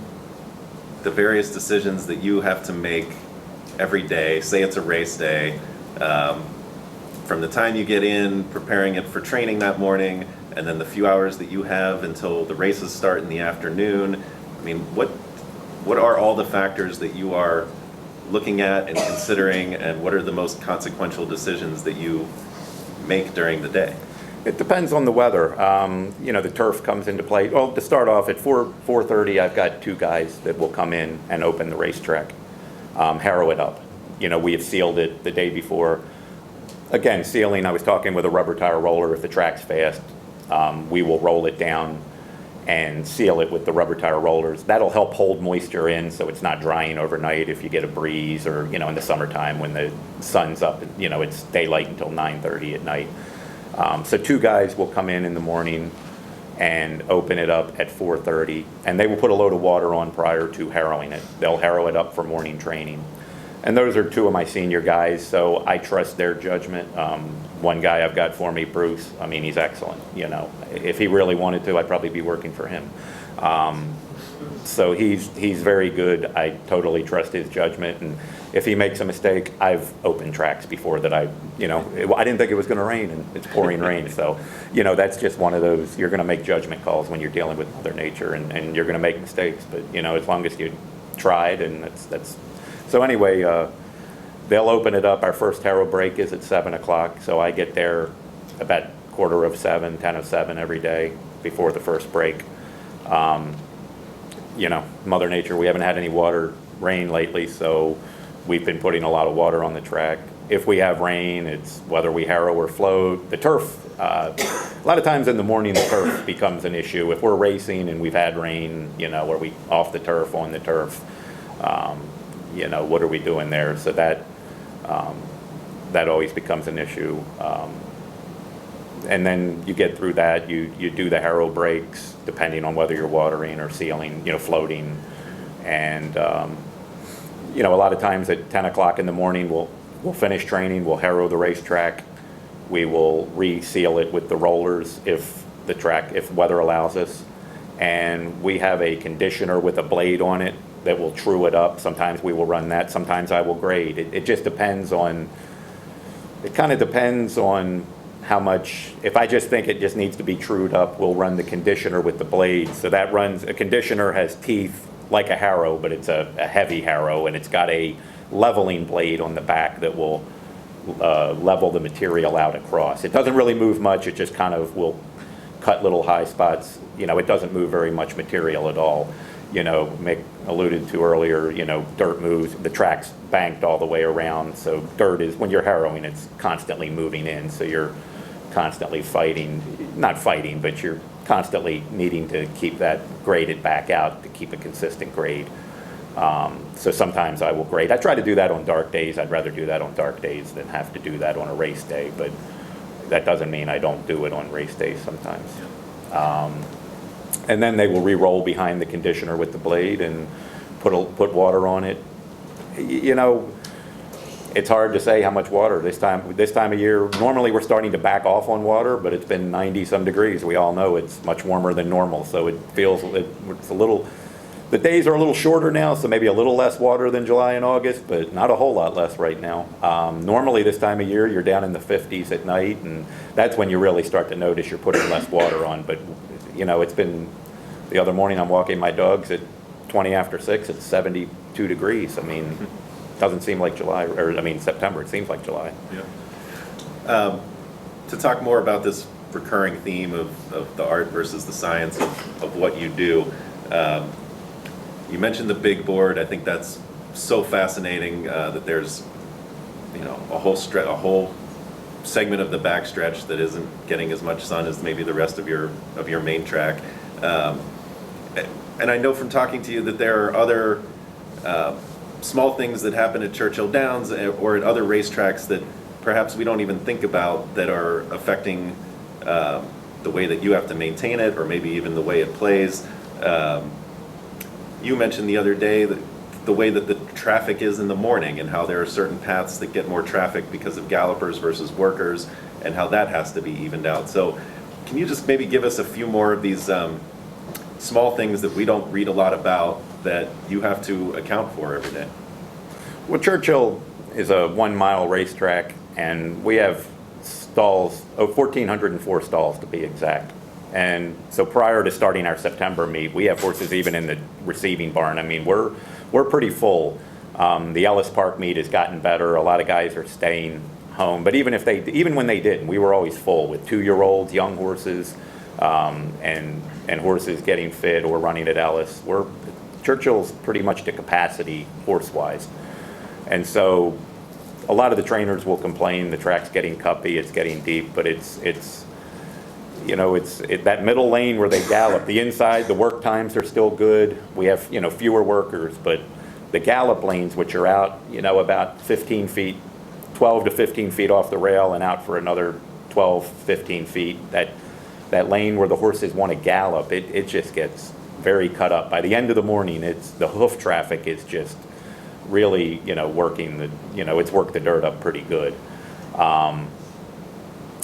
the various decisions that you have to make every day? Say it's a race day, from the time you get in, preparing it for training that morning, and then the few hours that you have until the races start in the afternoon. I mean, what are all the factors that you are looking at and considering, and what are the most consequential decisions that you make during the day? It depends on the weather. You know, the turf comes into play. Well, to start off, at 4:30, I've got 2 guys that will come in and open the racetrack, harrow it up. You know, we have sealed it the day before. Again, sealing, I was talking with a rubber tire roller. If the track's fast, we will roll it down and seal it with the rubber tire rollers. That'll help hold moisture in so it's not drying overnight if you get a breeze, or, you know, in the summertime when the sun's up, you know, it's daylight until 9:30 at night. So 2 guys will come in the morning and open it up at 4:30, and they will put a load of water on prior to harrowing it. They'll harrow it up for morning training. And those are 2 of my senior guys, so I trust their judgment. One guy I've got for me, Bruce, I mean, he's excellent. You know, if he really wanted to, I'd probably be working for him. So he's very good. I totally trust his judgment, and if he makes a mistake, I've opened tracks before that I didn't think it was going to rain, and it's pouring rain. So, you know, that's just one of those, you're going to make judgment calls when you're dealing with Mother Nature, and you're going to make mistakes. But, you know, as long as you tried, and that's. So anyway, they'll open it up. Our first harrow break is at 7 o'clock, so I get there about 7:15, 10:07 every day before the first break. You know, Mother Nature, we haven't had any rain lately, so we've been putting a lot of water on the track. If we have rain, it's whether we harrow or float. The turf, a lot of times in the morning, the turf becomes an issue. If we're racing and we've had rain, you know, are we off the turf, on the turf? You know, what are we doing there? So that always becomes an issue. And then you get through that, you do the harrow breaks, depending on whether you're watering or sealing, you know, floating. And, you know, a lot of times at 10 o'clock in the morning, we'll finish training, we'll harrow the racetrack, we will reseal it with the rollers if weather allows us. And we have a conditioner with a blade on it that will true it up. Sometimes we will run that, sometimes I will grade. It just depends on, it kind of depends on how much. If I just think it just needs to be trued up, we'll run the conditioner with the blade. So that runs, a conditioner has teeth like a harrow, but it's a heavy harrow, and it's got a leveling blade on the back that will level the material out across. It doesn't really move much, it just kind of will cut little high spots. You know, it doesn't move very much material at all. You know, Mick alluded to earlier, you know, dirt moves, the track's banked all the way around, so dirt is, when you're harrowing, it's constantly moving in, so you're constantly not fighting, but you're constantly needing to keep that graded back out to keep a consistent grade. So sometimes I will grade. I try to do that on dark days. I'd rather do that on dark days than have to do that on a race day, but that doesn't mean I don't do it on race days sometimes. And then they will re-roll behind the conditioner with the blade and put water on it. You know, it's hard to say how much water this time of year. Normally we're starting to back off on water, but it's been 90 some degrees. We all know it's much warmer than normal, so it feels it's a little. The days are a little shorter now, so maybe a little less water than July and August, but not a whole lot less right now. Normally this time of year, you're down in the 50s at night, and that's when you really start to notice you're putting less water on. But, you know, it's been, the other morning I'm walking my dogs at 20 after 6, it's 72 degrees. I mean, doesn't seem like July, or I mean September, it seems like July. Yeah. To talk more about this recurring theme of the art versus the science of what you do, you mentioned the big board. I think that's so fascinating that there's, you know, a whole segment of the backstretch that isn't getting as much sun as maybe the rest of your main track. And I know from talking to you that there are other small things that happen at Churchill Downs or at other racetracks that perhaps we don't even think about that are affecting the way that you have to maintain it, or maybe even the way it plays. You mentioned the other day that the way that the traffic is in the morning and how there are certain paths that get more traffic because of gallopers versus workers, and how that has to be evened out. So can you just maybe give us a few more of these small things that we don't read a lot about that you have to account for every day? Well, Churchill is a 1 mile racetrack, and we have stalls, 1,404 stalls to be exact. And so prior to starting our September meet, we have horses even in the receiving barn. I mean, we're pretty full. The Ellis Park meet has gotten better. A lot of guys are staying home, but even when they didn't, we were always full with 2-year-olds, young horses, and horses getting fit or running at Ellis. Churchill's pretty much to capacity horse-wise, and so a lot of the trainers will complain the track's getting cuppy, it's getting deep, but it's you know, that middle lane where they gallop, the inside, the work times are still good. We have, you know, fewer workers, but the gallop lanes, which are out, you know, about 15 feet, 12 to 15 feet off the rail and out for another 12, 15 feet, that lane where the horses want to gallop, it just gets very cut up. By the end of the morning, the hoof traffic is just really, you know, it's worked the dirt up pretty good.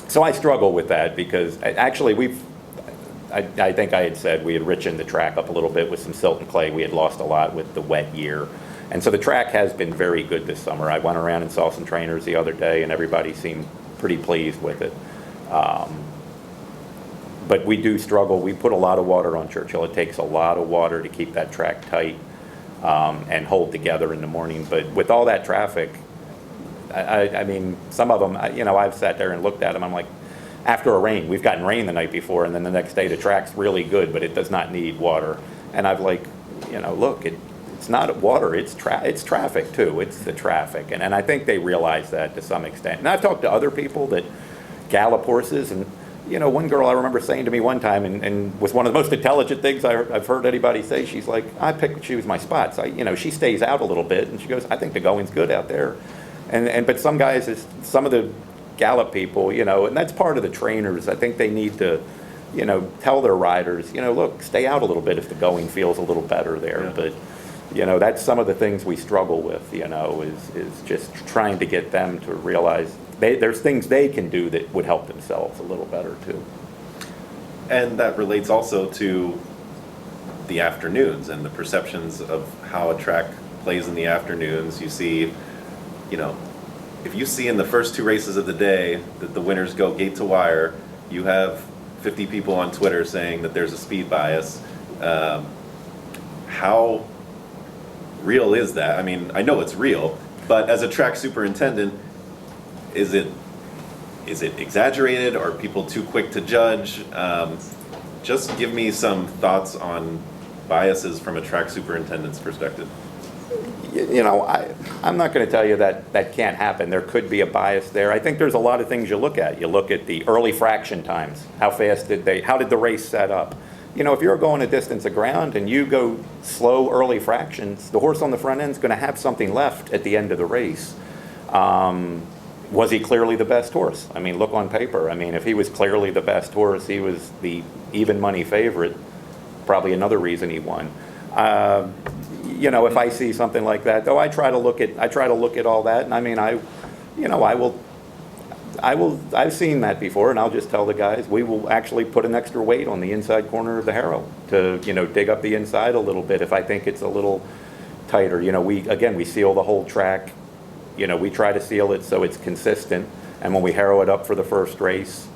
So I struggle with that because actually I think I had said we had richened the track up a little bit with some silt and clay. We had lost a lot with the wet year. And so the track has been very good this summer. I went around and saw some trainers the other day, and everybody seemed pretty pleased with it. But we do struggle. We put a lot of water on Churchill. It takes a lot of water to keep that track tight and hold together in the morning. But with all that traffic, I mean, some of them, you know, I've sat there and looked at them. I'm like, after a rain, we've gotten rain the night before, and then the next day the track's really good, but it does not need water. And I've like, you know, look, it's not water, it's traffic too. It's the traffic. And I think they realize that to some extent. And I've talked to other people that gallop horses, and, you know, one girl I remember saying to me one time, and was one of the most intelligent things I've heard anybody say, she's like, I pick and choose my spots. You know, she stays out a little bit, and she goes, I think the going's good out there. But some guys, some of the gallop people, you know, and that's part of the trainers. I think they need to, you know, tell their riders, you know, look, stay out a little bit if the going feels a little better there. Yeah. But, you know, that's some of the things we struggle with, you know, is just trying to get them to realize there's things they can do that would help themselves a little better too. And that relates also to the afternoons and the perceptions of how a track plays in the afternoons. You see, you know, if you see in the first 2 races of the day that the winners go gate to wire, you have 50 people on Twitter saying that there's a speed bias. How real is that? I mean, I know it's real, but as a track superintendent, is it exaggerated? Are people too quick to judge? Just give me some thoughts on biases from a track superintendent's perspective. You know, I'm not going to tell you that can't happen. There could be a bias there. I think there's a lot of things you look at. You look at the early fraction times. How did the race set up? You know, if you're going a distance of ground and you go slow early fractions, the horse on the front end is going to have something left at the end of the race. Was he clearly the best horse? I mean, look on paper. I mean, if he was clearly the best horse, he was the even money favorite, probably another reason he won. You know, if I see something like that, though, I try to look at all that, and I mean, I've seen that before, and I'll just tell the guys, we will actually put an extra weight on the inside corner of the harrow to, dig up the inside a little bit if I think it's a little tighter. We seal the whole track. We try to seal it so it's consistent, and when we harrow it up for the first race,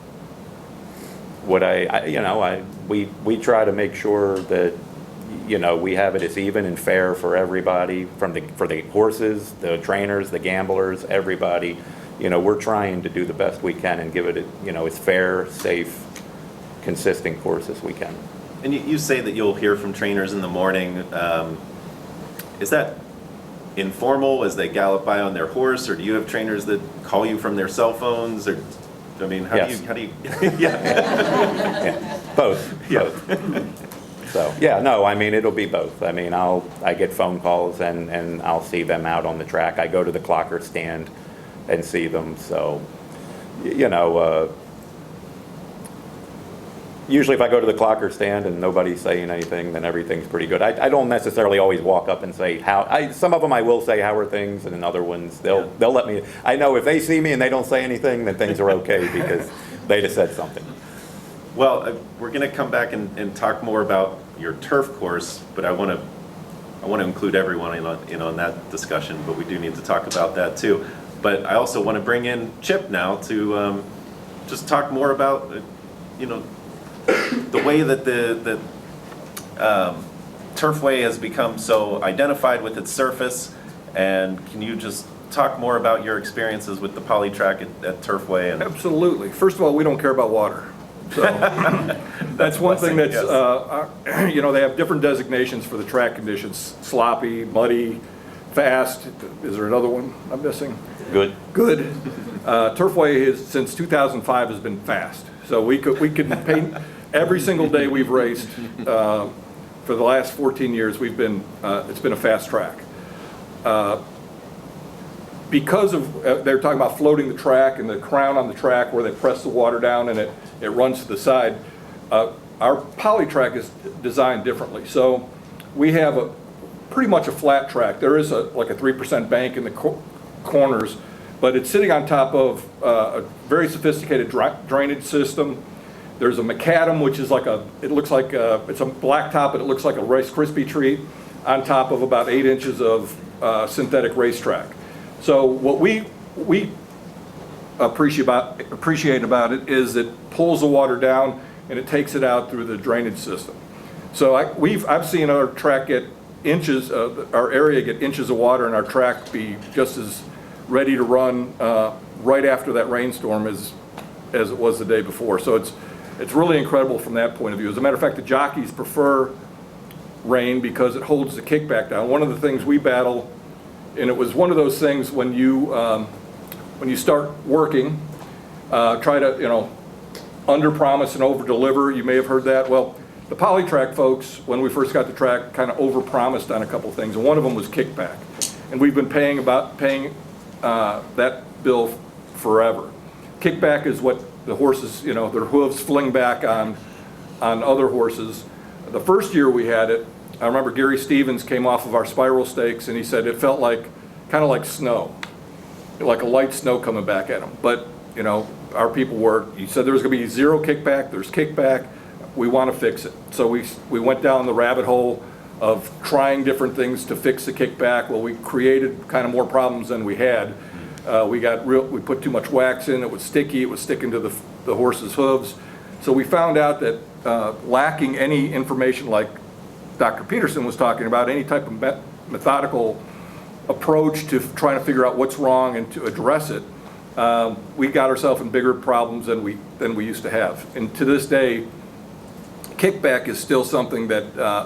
we try to make sure that, we have it as even and fair for everybody, for the horses, the trainers, the gamblers, everybody. We're trying to do the best we can and give it, as fair, safe, consistent course as we can. And you say that you'll hear from trainers in the morning. Is that informal as they gallop by on their horse, or do you have trainers that call you from their cell phones? Or, how do you, Yeah, both. Yeah. Both. So, it'll be both. I get phone calls and I'll see them out on the track. I go to the clocker stand and see them. So, usually if I go to the clocker stand and nobody's saying anything, then everything's pretty good. I don't necessarily always walk up and say some of them I will say, how are things, and then other ones, they'll let me, I know if they see me and they don't say anything, then things are okay because they just said something. Well, we're going to come back and talk more about your turf course, but I want to include everyone in on that discussion, but we do need to talk about that too. But I also want to bring in Chip now to just talk more about, the way that the Turfway has become so identified with its surface. And can you just talk more about your experiences with the poly track at Turfway? Absolutely. First of all, we don't care about water. So that's one thing that's, they have different designations for the track conditions: sloppy, muddy, fast. Is there another one I'm missing? Good. Turfway since 2005 has been fast. So we could paint every single day we've raced for the last 14 years. It's been a fast track. Because of they're talking about floating the track and the crown on the track where they press the water down and it runs to the side. Our poly track is designed differently. So we have pretty much a flat track. There is like a 3% bank in the corners, but it's sitting on top of a very sophisticated drainage system. There's a macadam, which is it's a black top, but it looks like a Rice Krispie treat on top of about 8 inches of synthetic racetrack. So what we appreciate about it is it pulls the water down and it takes it out through the drainage system. So I've seen our track get our area get inches of water, and our track be just as ready to run right after that rainstorm as it was the day before. So it's really incredible from that point of view. As a matter of fact, the jockeys prefer rain because it holds the kickback down. One of the things we battle, and it was one of those things when you start working, try to under-promise and over-deliver. You may have heard that. Well, the polytrack folks, when we first got the track, kind of over-promised on a couple things, and one of them was kickback. And we've been paying that bill forever. Kickback is what the horses, their hooves fling back on other horses. The first year we had it, I remember Gary Stevens came off of our spiral stakes and he said it felt kind of like snow, like a light snow coming back at him. But, our people he said there was going to be zero kickback, there's kickback, we want to fix it. So we went down the rabbit hole of trying different things to fix the kickback. Well, we created kind of more problems than we had. We put too much wax in, it was sticky, it was sticking to the horse's hooves. So we found out that lacking any information like Dr. Peterson was talking about, any type of methodical approach to trying to figure out what's wrong and to address it, we got ourselves in bigger problems than we used to have. And to this day, kickback is still something that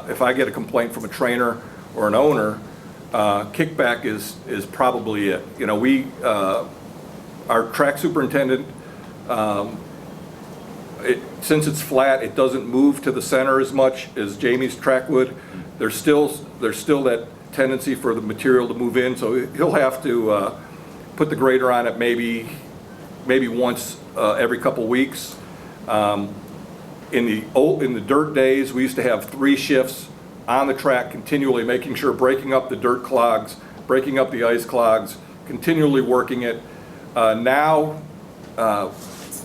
if I get a complaint from a trainer or an owner, kickback is probably it. Our track superintendent, since it's flat, it doesn't move to the center as much as Jamie's track would. There's still that tendency for the material to move in, so he'll have to put the grader on it maybe once every couple weeks. In the dirt days, we used to have 3 shifts on the track continually, making sure, breaking up the dirt clogs, breaking up the ice clogs, continually working it. Now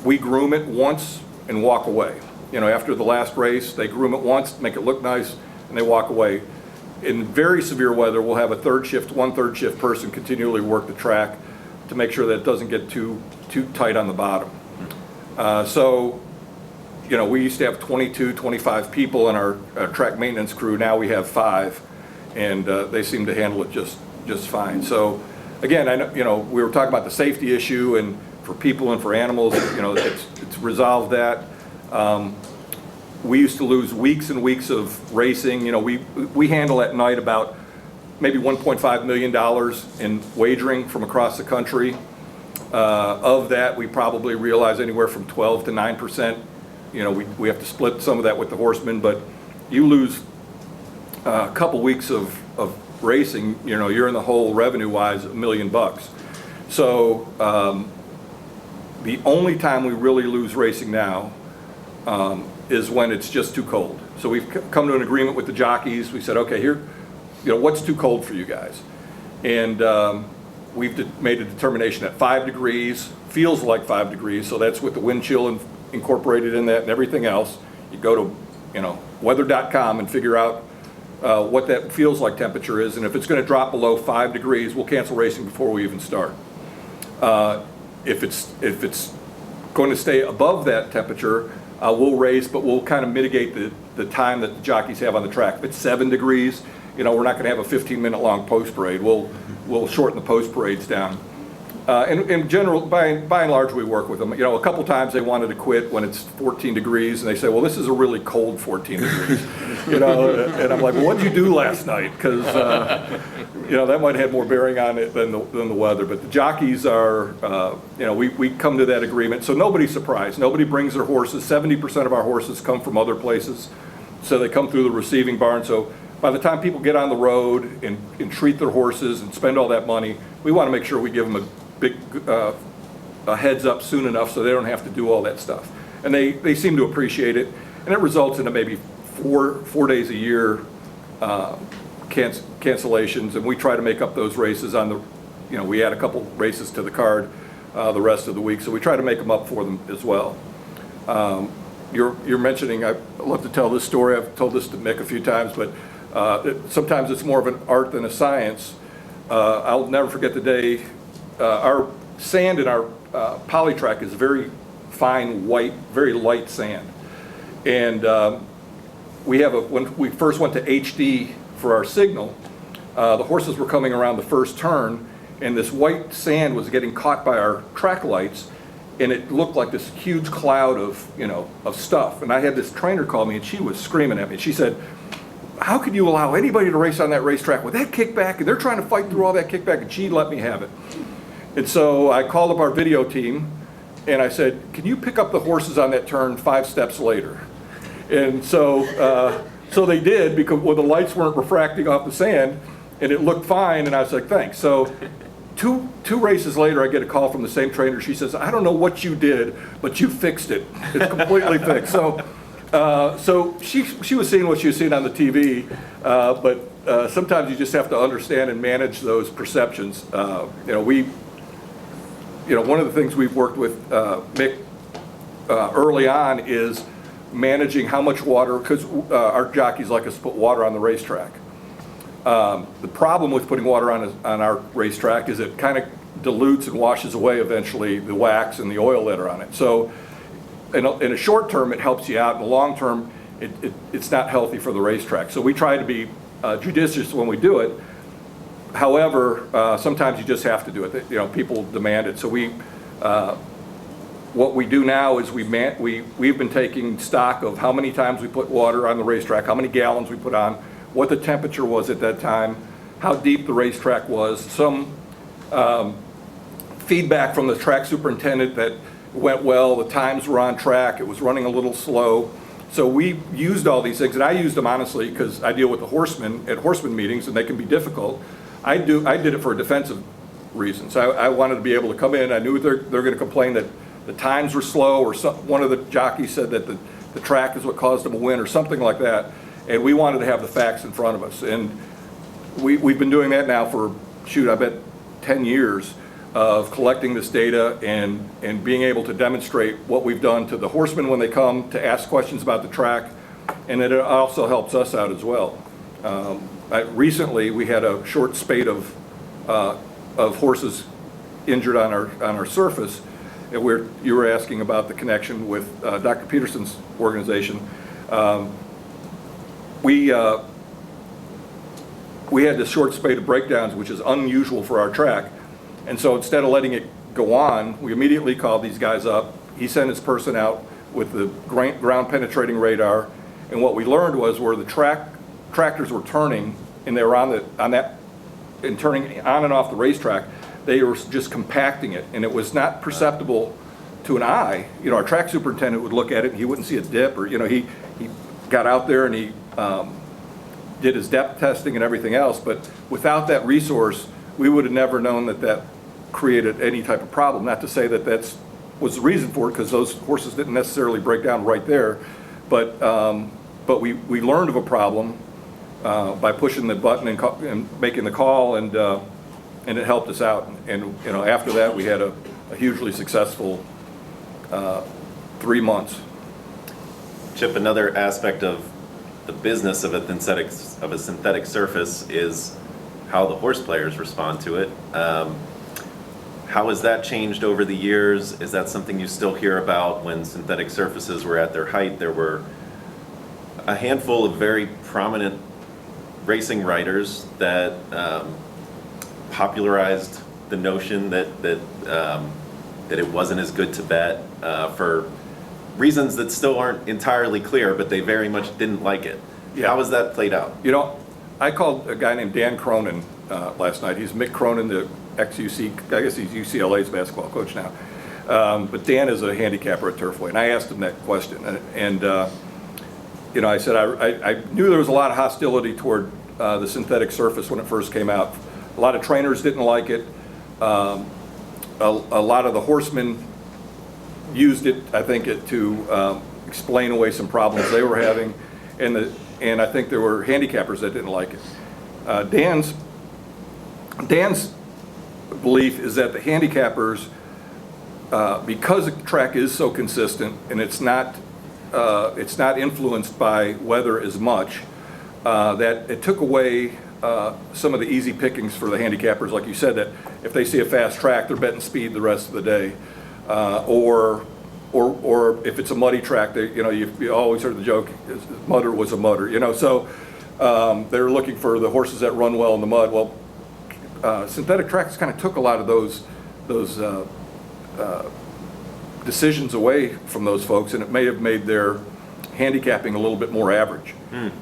we groom it once and walk away. You know, after the last race, they groom it once, make it look nice, and they walk away. In very severe weather, we'll have one third shift person continually work the track to make sure that it doesn't get too tight on the bottom. So, you know, we used to have 22, 25 people in our track maintenance crew. Now we have 5, and they seem to handle it just fine. So, again, I know, you know, we were talking about the safety issue, and for people and for animals, you know, it's resolved that. We used to lose weeks and weeks of racing. You know, we handle at night about maybe $1.5 million in wagering from across the country. Of that, we probably realize anywhere from 12 to 9%. You know, we have to split some of that with the horsemen, but you lose a couple weeks of racing, you know, you're in the hole revenue-wise $1 million. So the only time we really lose racing now is when it's just too cold. So we've come to an agreement with the jockeys. We said, okay, here, you know, what's too cold for you guys? And we've made a determination at 5 degrees, feels like 5 degrees, so that's with the wind chill incorporated in that and everything else. You go to, you know, weather.com and figure out what that feels like temperature is, and if it's going to drop below 5 degrees, we'll cancel racing before we even start. If it's going to stay above that temperature, we'll race, but we'll kind of mitigate the time that the jockeys have on the track. If it's 7 degrees, you know, we're not going to have a 15-minute long post parade. We'll shorten the post parades down. And in general, by and large, we work with them. You know, a couple times they wanted to quit when it's 14 degrees, and they say, well, this is a really cold 14 degrees. You know, and I'm like, well, what'd you do last night? Because, you know, that might have more bearing on it than the weather. But the jockeys are, you know, we come to that agreement. So nobody's surprised. Nobody brings their horses. 70% of our horses come from other places. So they come through the receiving barn. So by the time people get on the road and treat their horses and spend all that money, we want to make sure we give them a heads up soon enough so they don't have to do all that stuff. And they seem to appreciate it. And it results in maybe four days a year cancellations. And we try to make up those races on the, you know, we add a couple races to the card the rest of the week. So we try to make them up for them as well. You're mentioning, I love to tell this story. I've told this to Mick a few times, but sometimes it's more of an art than a science. I'll never forget the day, our sand in our poly track is very fine white, very light sand. And when we first went to HD for our signal, the horses were coming around the first turn, and this white sand was getting caught by our track lights, and it looked like this huge cloud of, you know, of stuff. And I had this trainer call me, and she was screaming at me. She said, how could you allow anybody to race on that racetrack with that kickback? And they're trying to fight through all that kickback, and she let me have it. And so I called up our video team, and I said, can you pick up the horses on that turn 5 steps later? And so they did, because the lights weren't refracting off the sand, and it looked fine, and I was like, thanks. So two races later, I get a call from the same trainer. She says, I don't know what you did, but you fixed it. It's completely fixed. So she was seeing what she was seeing on the TV, but sometimes you just have to understand and manage those perceptions. You know, one of the things we've worked with Mick early on is managing how much water, because our jockeys like us to put water on the racetrack. The problem with putting water on our racetrack is it kind of dilutes and washes away eventually the wax and the oil that are on it. So in a short term, it helps you out. In the long term, it's not healthy for the racetrack. So we try to be judicious when we do it. However, sometimes you just have to do it. You know, people demand it. So what we do now is we've been taking stock of how many times we put water on the racetrack, how many gallons we put on, what the temperature was at that time, how deep the racetrack was, some feedback from the track superintendent that went well, the times were on track, it was running a little slow. So we used all these things, and I used them honestly because I deal with the horsemen at horseman meetings, and they can be difficult. I did it for defensive reasons. I wanted to be able to come in. I knew they're going to complain that the times were slow, or one of the jockeys said that the track is what caused them to win, or something like that. And we wanted to have the facts in front of us. And we've been doing that now for, I bet 10 years. of collecting this data and being able to demonstrate what we've done to the horsemen when they come to ask questions about the track, and it also helps us out as well. Recently, we had a short spate of horses injured on our surface, and you were asking about the connection with Dr. Peterson's organization. We had this short spate of breakdowns, which is unusual for our track. And so instead of letting it go on, we immediately called these guys up. He sent his person out with the ground penetrating radar. And what we learned was where the tractors were turning, and they were and turning on and off the racetrack, they were just compacting it. And it was not perceptible to an eye. You know, our track superintendent would look at it and he wouldn't see a dip, or, you know, he got out there and he did his depth testing and everything else. But without that resource, we would have never known that created any type of problem. Not to say that was the reason for it, because those horses didn't necessarily break down right there. But we learned of a problem by pushing the button and making the call, and it helped us out. And you know, after that, we had a hugely successful 3 months. Chip, another aspect of the business of a synthetic surface is how the horse players respond to it. How has that changed over the years? Is that something you still hear about? When synthetic surfaces were at their height, there were a handful of very prominent racing writers that popularized the notion that it wasn't as good to bet for reasons that still aren't entirely clear, but they very much didn't like it. Yeah. How has that played out? You know, I called a guy named Dan Cronin last night. He's Mick Cronin, the ex-UC, I guess he's UCLA's basketball coach now. But Dan is a handicapper at Turfway, and I asked him that question. And you know, I said I knew there was a lot of hostility toward the synthetic surface when it first came out. A lot of trainers didn't like it. A lot of the horsemen used it, I think, to explain away some problems they were having, and I think there were handicappers that didn't like it. Dan's belief is that the handicappers, because the track is so consistent and it's not influenced by weather as much, that it took away some of the easy pickings for the handicappers, like you said, that if they see a fast track, they're betting speed the rest of the day, or if it's a muddy track, you always heard the joke, mudder was a mudder, you know. So they're looking for the horses that run well in the mud. Well, synthetic tracks kind of took a lot of those decisions away from those folks, and it may have made their handicapping a little bit more average.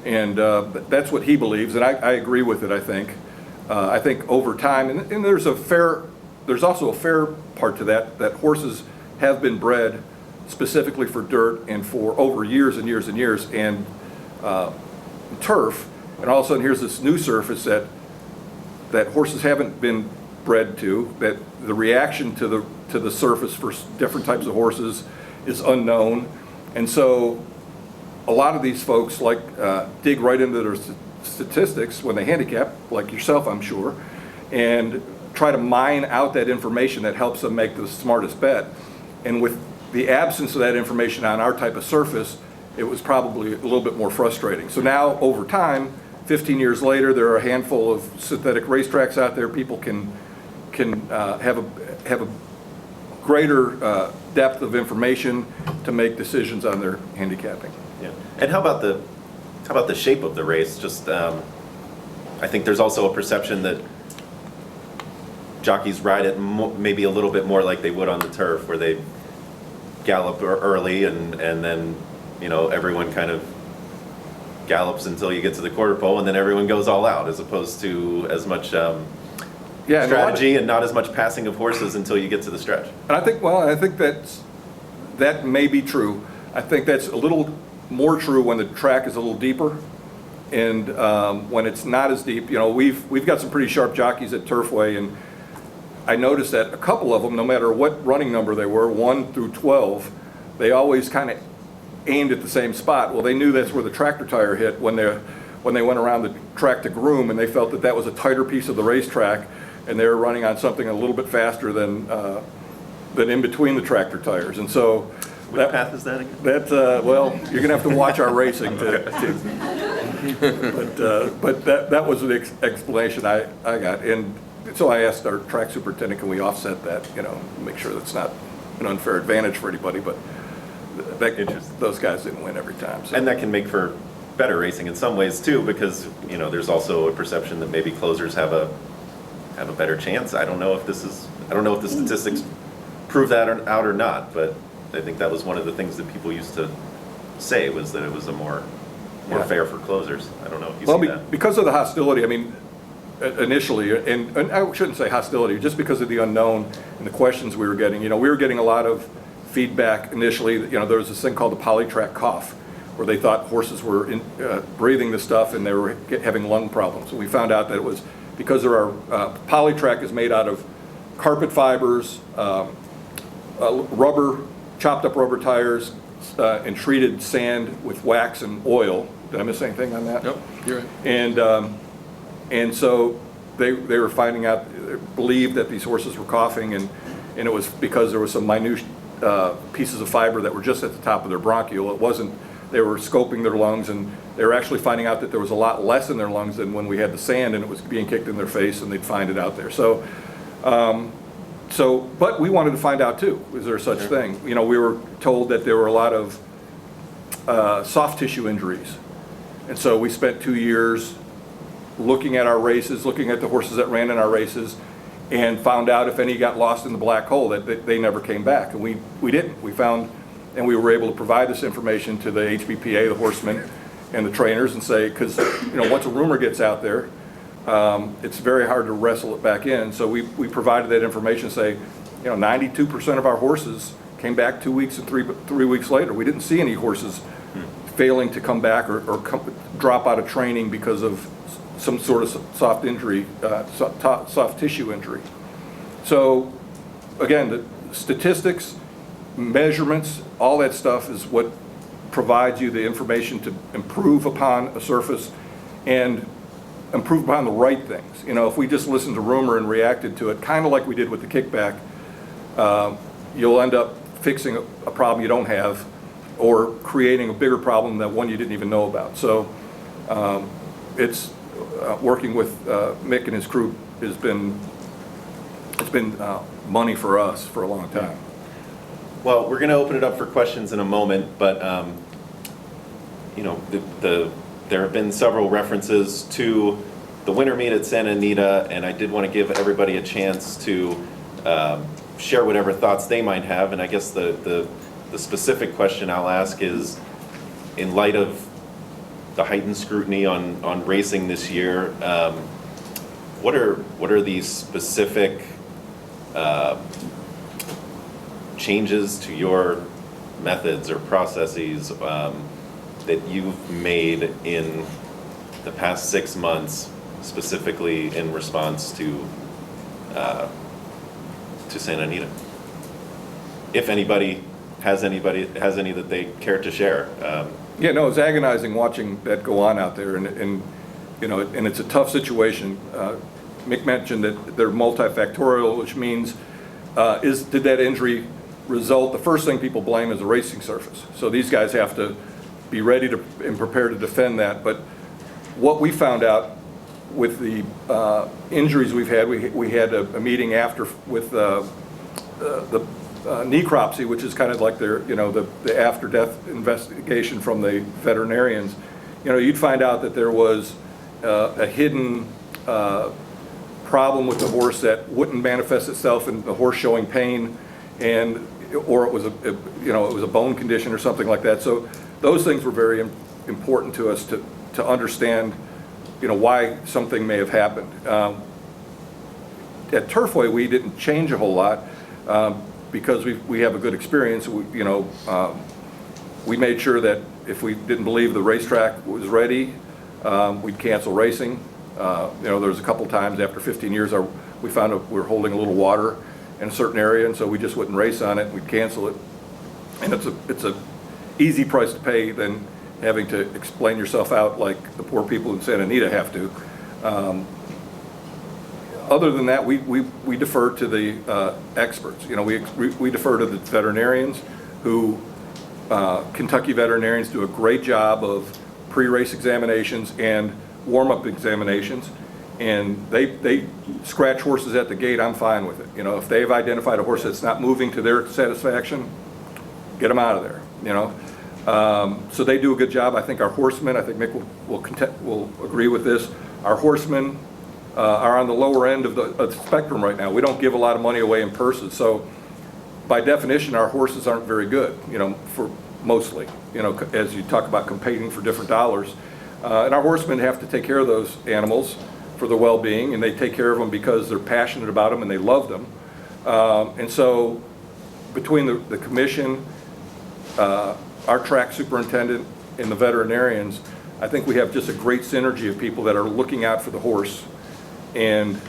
And that's what he believes, and I agree with it. I think over time, and there's also a fair part to that horses have been bred specifically for dirt and for over years and years and years, and turf, and all of a sudden here's this new surface that horses haven't been bred to, that the reaction to the surface for different types of horses is unknown. And so a lot of these folks dig right into their statistics when they handicap, like yourself, I'm sure, and try to mine out that information that helps them make the smartest bet. And with the absence of that information on our type of surface, it was probably a little bit more frustrating. So now, over time, 15 years later, there are a handful of synthetic racetracks out there. People can have a greater depth of information to make decisions on their handicapping. Yeah. And how about the shape of the race? Just I think there's also a perception that jockeys ride it maybe a little bit more like they would on the turf, where they gallop early and then everyone kind of gallops until you get to the quarter pole, and then everyone goes all out, as opposed to as much strategy and not as much passing of horses until you get to the stretch. And I think that may be true. I think that's a little more true when the track is a little deeper, and when it's not as deep. We've got some pretty sharp jockeys at Turfway, and I noticed that a couple of them, no matter what running number they were, 1 through 12, they always kind of aimed at the same spot. Well, they knew that's where the tractor tire hit when they went around the track to groom, and they felt that was a tighter piece of the racetrack. and they were running on something a little bit faster than in between the tractor tires. And so What path is that again? well, you're gonna have to watch our racing but that was the explanation I got. And so I asked our track superintendent, can we offset that, make sure that's not an unfair advantage for anybody, but those guys didn't win every time. So. And that can make for better racing in some ways too, because, there's also a perception that maybe closers have a better chance. I don't know if the statistics prove that out or not, but I think that was one of the things that people used to say, was that it was a more fair for closers. I don't know if you see that. Because of the hostility, initially, and I shouldn't say hostility, just because of the unknown and the questions we were getting. We were getting a lot of feedback initially. There was this thing called the polytrack cough, where they thought horses were breathing the stuff and they were having lung problems. And we found out that it was because polytrack is made out of carpet fibers, rubber, chopped up rubber tires, and treated sand with wax and oil. Did I miss anything on that? Nope, you're right. And so they were finding out, believed that these horses were coughing, and it was because there was some minute pieces of fiber that were just at the top of their bronchiole. It wasn't, they were scoping their lungs, and they were actually finding out that there was a lot less in their lungs than when we had the sand and it was being kicked in their face, and they'd find it out there. So, but we wanted to find out too, is there such thing? We were told that there were a lot of soft tissue injuries. And so we spent 2 years looking at our races, looking at the horses that ran in our races, and found out if any got lost in the black hole, that they never came back. And we didn't. We found, and we were able to provide this information to the HBPA, the horsemen, and the trainers, and say, because once a rumor gets out there, it's very hard to wrestle it back in. So we provided that information, say, 92% of our horses came back 2 weeks and 3 weeks later. We didn't see any horses failing to come back or drop out of training because of some sort of soft injury, soft tissue injury. So again, the statistics, measurements, all that stuff is what provides you the information to improve upon a surface and improve upon the right things. If we just listened to rumor and reacted to it, kind of like we did with the kickback, you'll end up fixing a problem you don't have, or creating a bigger problem than one you didn't even know about. So it's working with Mick and his crew it's been money for us for a long time. Well, we're going to open it up for questions in a moment, but there have been several references to the winter meet at Santa Anita, and I did want to give everybody a chance to share whatever thoughts they might have. And I guess the specific question I'll ask is, in light of the heightened scrutiny on racing this year, what are these specific changes to your methods or processes that you've made in the past 6 months, specifically in response to Santa Anita? If anybody has any that they care to share. Yeah, no, it's agonizing watching that go on out there, and it's a tough situation. Mick mentioned that they're multifactorial, which means did that injury result? The first thing people blame is the racing surface. So these guys have to be ready to and prepared to defend that. But what we found out with the injuries we've had, we had a meeting after with the necropsy, which is kind of like their, the after-death investigation from the veterinarians. You'd find out that there was a hidden problem with the horse that wouldn't manifest itself in the horse showing pain, or it was it was a bone condition or something like that. So those things were very important to us to understand, why something may have happened. At Turfway, we didn't change a whole lot. Because we have a good experience. We made sure that if we didn't believe the racetrack was ready, we'd cancel racing. There was a couple times after 15 years we found out we were holding a little water in a certain area, and so we just wouldn't race on it. We'd cancel it, and it's a easy price to pay than having to explain yourself out like the poor people in Santa Anita have to. Other than that, we defer to the experts. You know, we defer to the veterinarians who, Kentucky veterinarians do a great job of pre-race examinations and warm-up examinations. And they scratch horses at the gate, I'm fine with it. You know, if they've identified a horse that's not moving to their satisfaction, get them out of there, you know. So they do a good job. I think our horsemen, I think Mick will agree with this, our horsemen are on the lower end of the spectrum right now. We don't give a lot of money away in purses. So by definition, our horses aren't very good, you know, for mostly, you know, as you talk about competing for different dollars. And our horsemen have to take care of those animals for their well-being, and they take care of them because they're passionate about them and they love them. And so between the commission, our track superintendent, and the veterinarians, I think we have just a great synergy of people that are looking out for the horse, and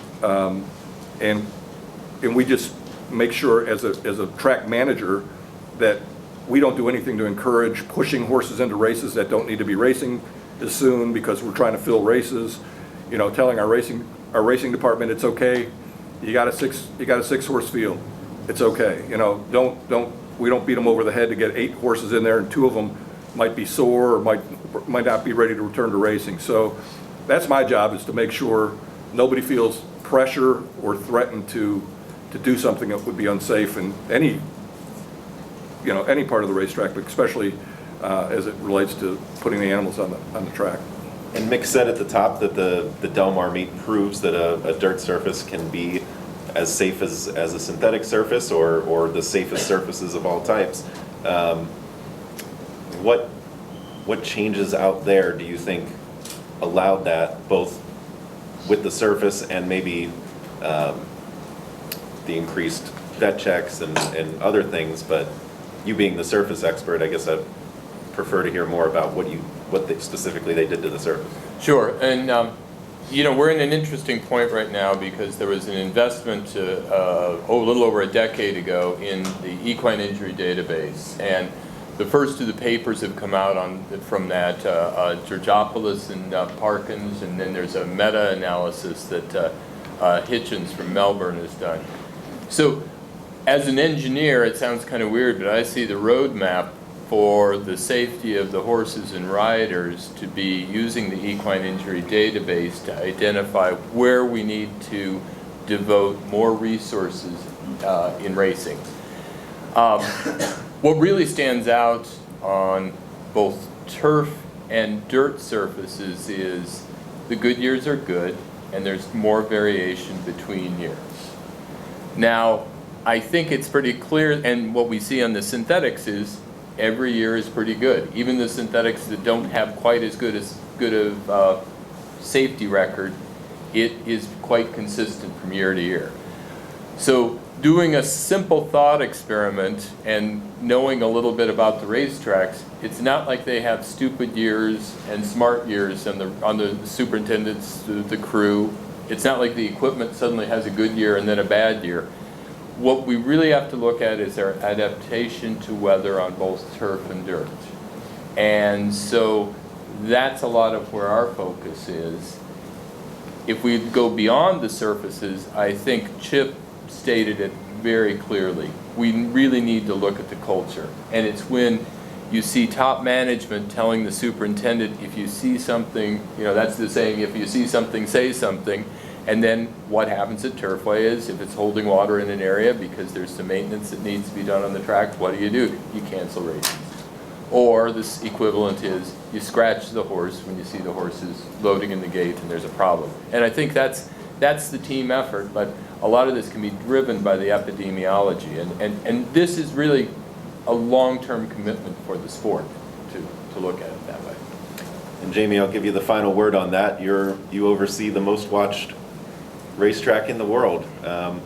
we just make sure as a track manager that we don't do anything to encourage pushing horses into races that don't need to be racing as soon because we're trying to fill races. You know, telling our racing department it's okay. You got a six horse field. It's okay. You know, we don't beat them over the head to get 8 horses in there, and 2 of them might be sore or might not be ready to return to racing. So that's my job, is to make sure nobody feels pressure or threatened to do something that would be unsafe in any part of the racetrack, but especially as it relates to putting the animals on the track. And Mick said at the top that the Del Mar meet proves that a dirt surface can be as safe as a synthetic surface or the safest surfaces of all types. What changes out there do you think allowed that, both with the surface and maybe the increased vet checks and other things? But you being the surface expert, I guess I'd prefer to hear more about what specifically they did to the surface. Sure, and you know, we're in an interesting point right now because there was an investment a little over a decade ago in the equine injury database, and the first of the papers have come out from that, Georgopoulos and Parkins, and then there's a meta-analysis that Hitchens from Melbourne has done. So as an engineer, it sounds kind of weird, but I see the roadmap for the safety of the horses and riders to be using the equine injury database to identify where we need to devote more resources in racing. What really stands out on both turf and dirt surfaces is the good years are good and there's more variation between years. Now, I think it's pretty clear, and what we see on the synthetics is every year is pretty good. Even the synthetics that don't have quite as good of safety record, it is quite consistent from year to year. So doing a simple thought experiment and knowing a little bit about the racetracks, it's not like they have stupid years and smart years on the superintendents, the crew. It's not like the equipment suddenly has a good year and then a bad year. What we really have to look at is their adaptation to weather on both turf and dirt. And so that's a lot of where our focus is. If we go beyond the surfaces, I think Chip stated it very clearly. We really need to look at the culture. And it's when you see top management telling the superintendent, if you see something, you know, that's the saying, if you see something, say something. And then what happens at Turfway is, if it's holding water in an area because there's some maintenance that needs to be done on the track, what do? You cancel races. Or this equivalent is, you scratch the horse when you see the horses loading in the gate and there's a problem. And I think that's the team effort, but a lot of this can be driven by the epidemiology. And this is really a long-term commitment for the sport to look at it that way. And Jamie, I'll give you the final word on that. You oversee the most watched racetrack in the world. Have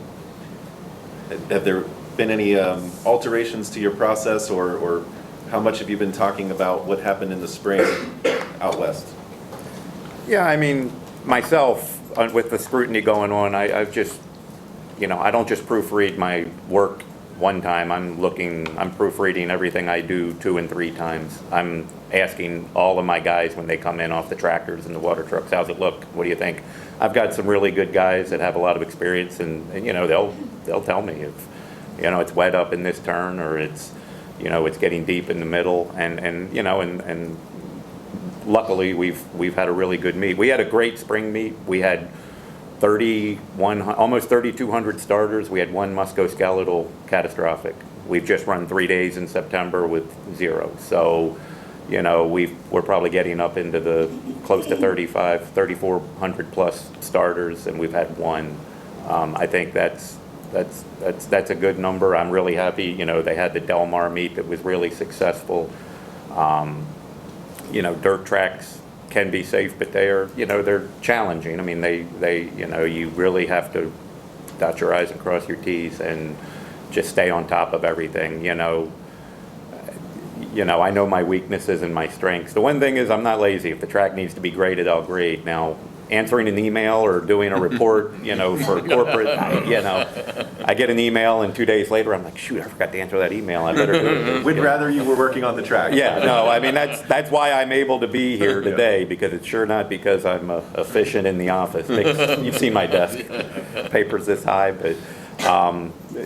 there been any alterations to your process, or how much have you been talking about what happened in the spring out west? Yeah, I mean, myself, with the scrutiny going on, I've just, I don't just proofread my work one time, I'm proofreading everything I do 2 and 3 times. I'm asking all of my guys when they come in off the tractors and the water trucks, how's it look? What do you think? I've got some really good guys that have a lot of experience, and you know, they'll tell me if, you know, it's wet up in this turn, or it's, you know, it's getting deep in the middle, and you know, and luckily we've had a really good meet. We had a great spring meet. We had almost 3,200 starters. We had 1 musculoskeletal catastrophic. We've just run 3 days in September with 0. So, you know, we're probably getting up into the close to 3,400 plus starters, and we've had 1. I think that's a good number. I'm really happy. You know, they had the Del Mar meet that was really successful. You know, dirt tracks can be safe, but they're challenging. I mean, they you know, you really have to dot your I's and cross your T's and just stay on top of everything. You know, I know my weaknesses and my strengths. The one thing is I'm not lazy. If the track needs to be graded, I'll grade. Now, answering an email or doing a report, you know, for corporate, I get an email and 2 days later I'm like, shoot, I forgot to answer that email. I better do it. We'd rather you were working on the track. Yeah, no, I mean, that's why I'm able to be here today, because it's sure not because I'm efficient in the office. You've seen my desk, papers this high, but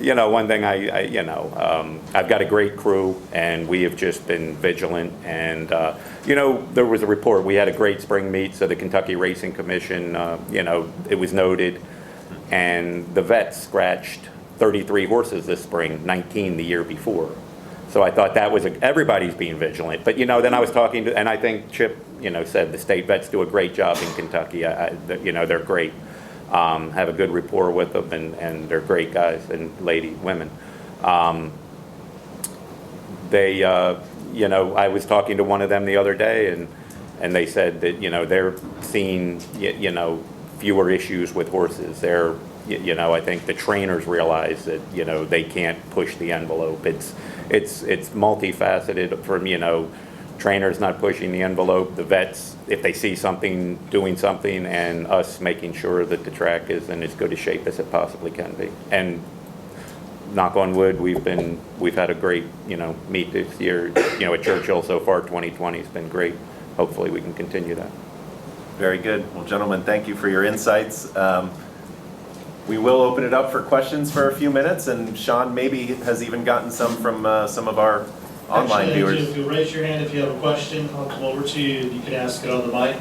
you know, one thing I've got a great crew, and we have just been vigilant. And you know, there was a report. We had a great spring meet, so the Kentucky Racing Commission, you know, it was noted, and the vets scratched 33 horses this spring, 19 the year before. So I thought that was everybody's being vigilant. But you know, then I was talking to, and I think Chip, you know, said the state vets do a great job in Kentucky. You know, they're great. Have a good rapport with them, and they're great guys and women. You know, I was talking to one of them the other day, and they said that, you know, they're seeing, you know, fewer issues with horses. You know, I think the trainers realize that, you know, they can't push the envelope. It's multifaceted from, you know, trainers not pushing the envelope, the vets, if they see something, doing something, and us making sure that the track is in as good a shape as it possibly can be. And knock on wood, we've had a great, you know, meet this year, you know, at Churchill so far. 2020 has been great. Hopefully we can continue that. Very good. Well, gentlemen, thank you for your insights. We will open it up for questions for a few minutes, and Sean maybe has even gotten some from some of our online Actually, viewers. if you raise your hand if you have a question, I'll come over to you and you can ask it on the mic.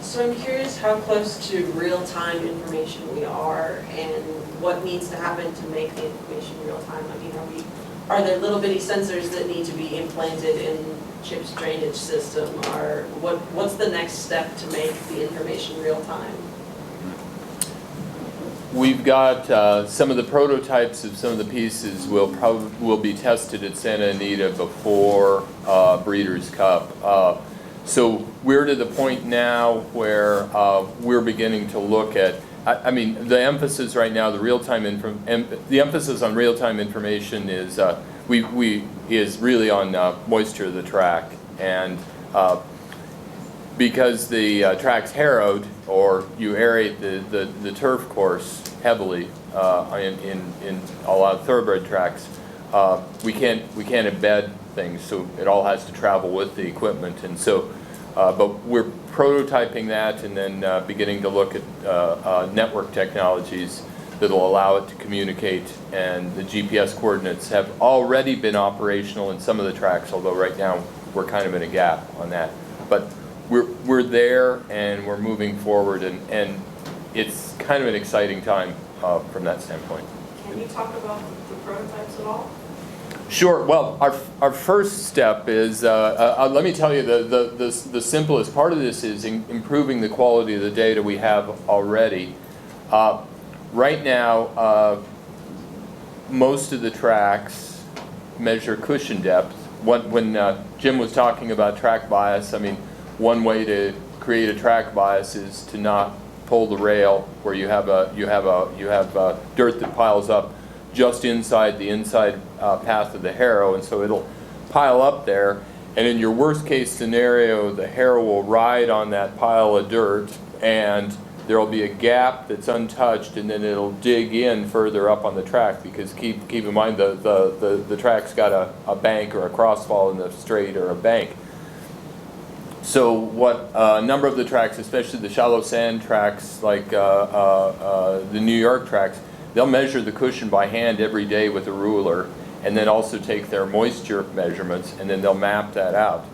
So I'm curious how close to real-time information we are, and what needs to happen to make the information real-time. I mean, are there little bitty sensors that need to be implanted in Chip's drainage system, or what's the next step to make the information real-time? We've got some of the prototypes of some of the pieces will be tested at Santa Anita before Breeders' Cup. So we're to the point now where we're beginning to look at. I mean, the emphasis right now, the emphasis on real-time information is is really on moisture of the track, and because the track's harrowed, or you aerate the turf course heavily in a lot of thoroughbred tracks, we can't embed things, so it all has to travel with the equipment. And so, but we're prototyping that, and then beginning to look at network technologies that'll allow it to communicate. And the GPS coordinates have already been operational in some of the tracks, although right now we're kind of in a gap on that. But we're there, and we're moving forward, and it's kind of an exciting time from that standpoint. Can you talk about the prototypes at all? Sure. Well, our first step is, let me tell you, the simplest part of this is improving the quality of the data we have already. Right now, most of the tracks measure cushion depth. When Jim was talking about track bias, I mean, one way to create a track bias is to not pull the rail where you have dirt that piles up just inside the path of the harrow, and so it'll pile up there. And in your worst case scenario, the harrow will ride on that pile of dirt and there will be a gap that's untouched, and then it'll dig in further up on the track, because keep in mind the track's got a bank or a crossfall in the straight or a bank. So what a number of the tracks, especially the shallow sand tracks like the New York tracks, they'll measure the cushion by hand every day with a ruler, and then also take their moisture measurements, and then they'll map that out.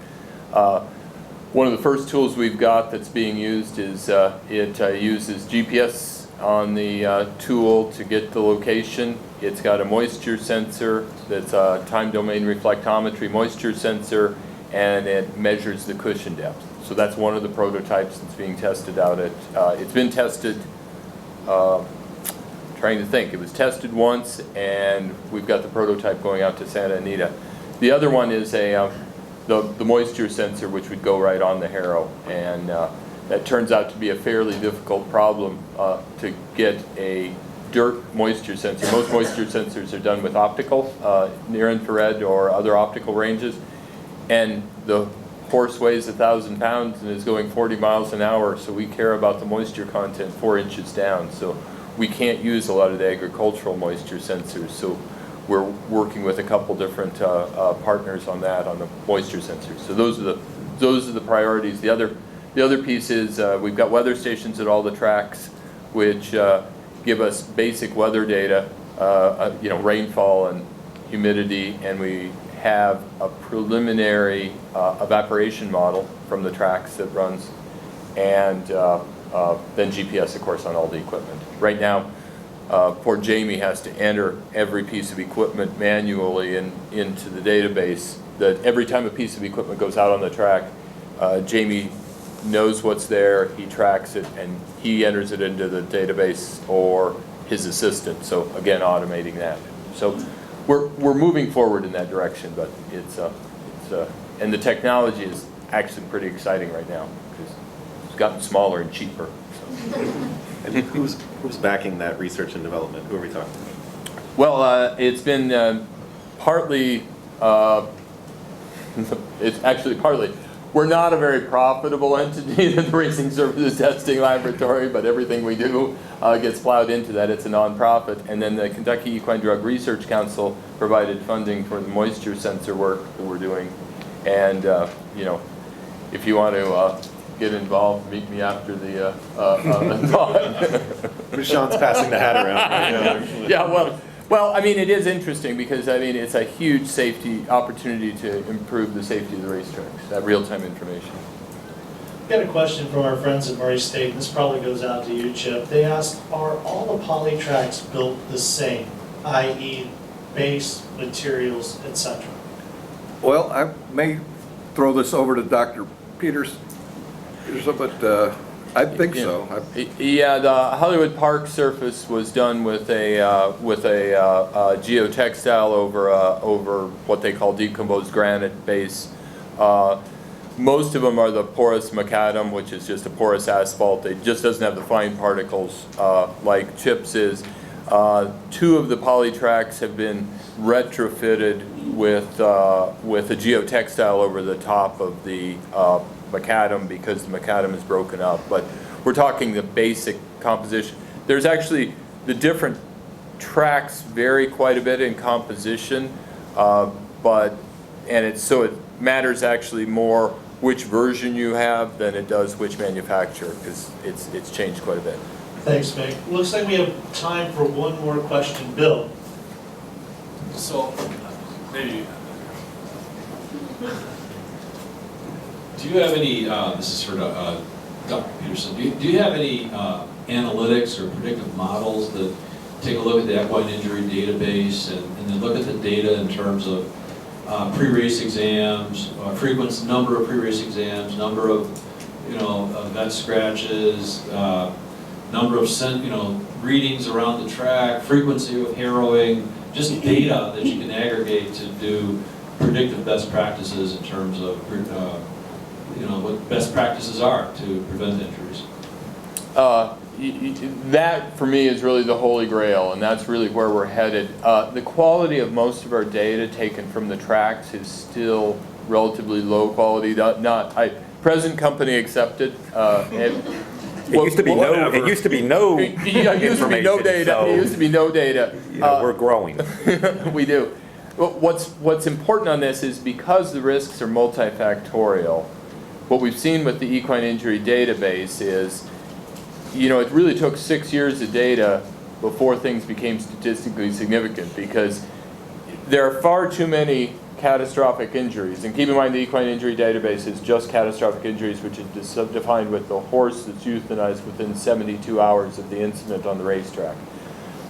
One of the first tools we've got that's being used is it uses GPS on the tool to get the location. It's got a moisture sensor that's a time domain reflectometry moisture sensor, and it measures the cushion depth. So that's one of the prototypes that's being tested out at, it's been tested, trying to think, it was tested once, and we've got the prototype going out to Santa Anita. The other one is the moisture sensor, which would go right on the harrow, and that turns out to be a fairly difficult problem to get a dirt moisture sensor. Most moisture sensors are done with optical, near infrared or other optical ranges, and the horse weighs 1,000 pounds and is going 40 miles an hour, so we care about the moisture content 4 inches down. So we can't use a lot of the agricultural moisture sensors, so we're working with a couple different partners on that, on the moisture sensors. So those are the priorities. The other piece is we've got weather stations at all the tracks, which give us basic weather data, rainfall and humidity, and we have a preliminary evaporation model from the tracks that runs, and then GPS, of course, on all the equipment. Right now, poor Jamie has to enter every piece of equipment manually into the database. That every time a piece of equipment goes out on the track, Jamie knows what's there, he tracks it, and he enters it into the database, or his assistant. So again, automating that. So we're moving forward in that direction, but and the technology is actually pretty exciting right now, because it's gotten smaller and cheaper. So. And who's backing that research and development? Who are we talking about? Well, it's been partly, it's actually partly, we're not a very profitable entity, the Racing Services Testing Laboratory, but everything we do gets plowed into that. It's a nonprofit. And then the Kentucky Equine Drug Research Council provided funding for the moisture sensor work that we're doing. And, if you want to get involved, meet me after the Sean's passing the hat around. Yeah, well, I mean, it is interesting, because I mean, it's a huge safety opportunity to improve the safety of the racetracks, that real-time information. I've got a question from our friends at Murray State, and this probably goes out to you, Chip. They asked, are all the poly tracks built the same, i.e. base, materials, etc.? Well, I may throw this over to Dr. Peterson, but I think so. Yeah, the Hollywood Park surface was done with a geotextile over what they call decomposed granite base. Most of them are the porous macadam, which is just a porous asphalt. It just doesn't have the fine particles like Chip's is. 2 of the poly tracks have been retrofitted with a geotextile over the top of the macadam, because the macadam is broken up. But we're talking the basic composition. There's actually, the different tracks vary quite a bit in composition, so it matters actually more which version you have than it does which manufacturer, because it's changed quite a bit. Thanks, Mick. Looks like we have time for one more question. Bill? So, maybe, do you have any, this is for Dr. Peterson, do you have any analytics or predictive models that take a look at the equine injury database and then look at the data in terms of pre-race exams, number of pre-race exams, number of, vet scratches, number of, readings around the track, frequency of harrowing, just data that you can aggregate to do predictive best practices in terms of, what best practices are to prevent injuries? That, for me, is really the holy grail, and that's really where we're headed. The quality of most of our data taken from the tracks is still relatively low quality, present company accepted. It used to be no, whatever. it used to be no Yeah, it used to be no information, data, so, it used to be no data. you know, we're growing. We do. But what's important on this is because the risks are multifactorial, what we've seen with the equine injury database is, you know, it really took 6 years of data before things became statistically significant because there are far too many catastrophic injuries. And keep in mind the equine injury database is just catastrophic injuries, which is defined with the horse that's euthanized within 72 hours of the incident on the racetrack.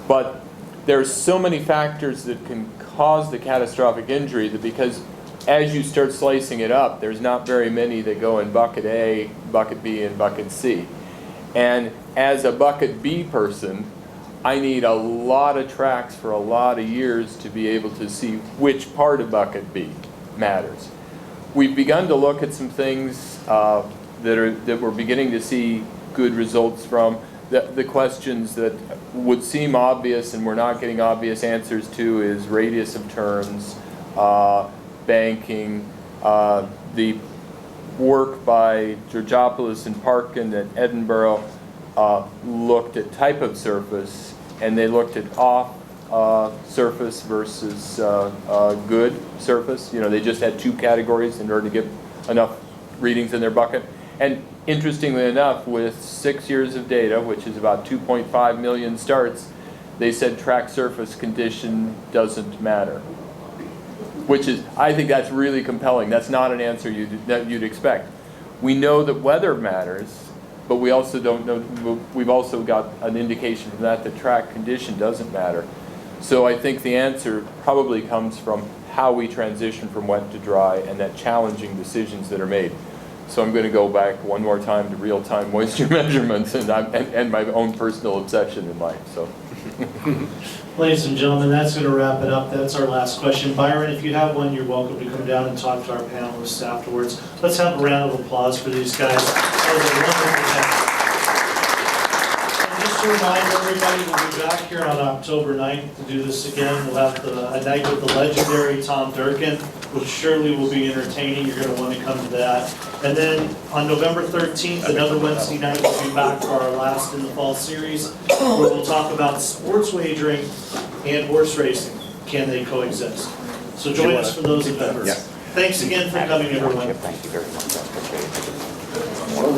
But there's so many factors that can cause the catastrophic injury that because as you start slicing it up, there's not very many that go in bucket A, bucket B, and bucket C. And as a bucket B person, I need a lot of tracks for a lot of years to be able to see which part of bucket B matters. We've begun to look at some things that we're beginning to see good results from. The questions that would seem obvious and we're not getting obvious answers to is radius of turns, banking, the work by Georgopoulos and Parkin at Edinburgh looked at type of surface, and they looked at off surface versus good surface. You know, they just had two categories in order to get enough readings in their bucket. And interestingly enough, with 6 years of data, which is about 2.5 million starts, they said track surface condition doesn't matter. Which is, I think that's really compelling. That's not an answer you'd expect. We know that weather matters, but we also don't know, we've also got an indication from that track condition doesn't matter. So I think the answer probably comes from how we transition from wet to dry and that challenging decisions that are made. So I'm going to go back one more time to real-time moisture measurements and my own personal obsession in life. So. Ladies and gentlemen, that's going to wrap it up. That's our last question. Byron, if you have one, you're welcome to come down and talk to our panelists afterwards. Let's have a round of applause for these guys. That was a wonderful event. And just to remind everybody, we'll be back here on October 9th to do this again. We'll have a night with the legendary Tom Durkin, which surely will be entertaining. You're going to want to come to that. And then on November 13th, another Wednesday night, we'll be back for our last in the fall series, where we'll talk about sports wagering and horse racing. Can they coexist? So join us for those events. Yeah. Thanks again for coming, everyone. Thank you very much. I appreciate it.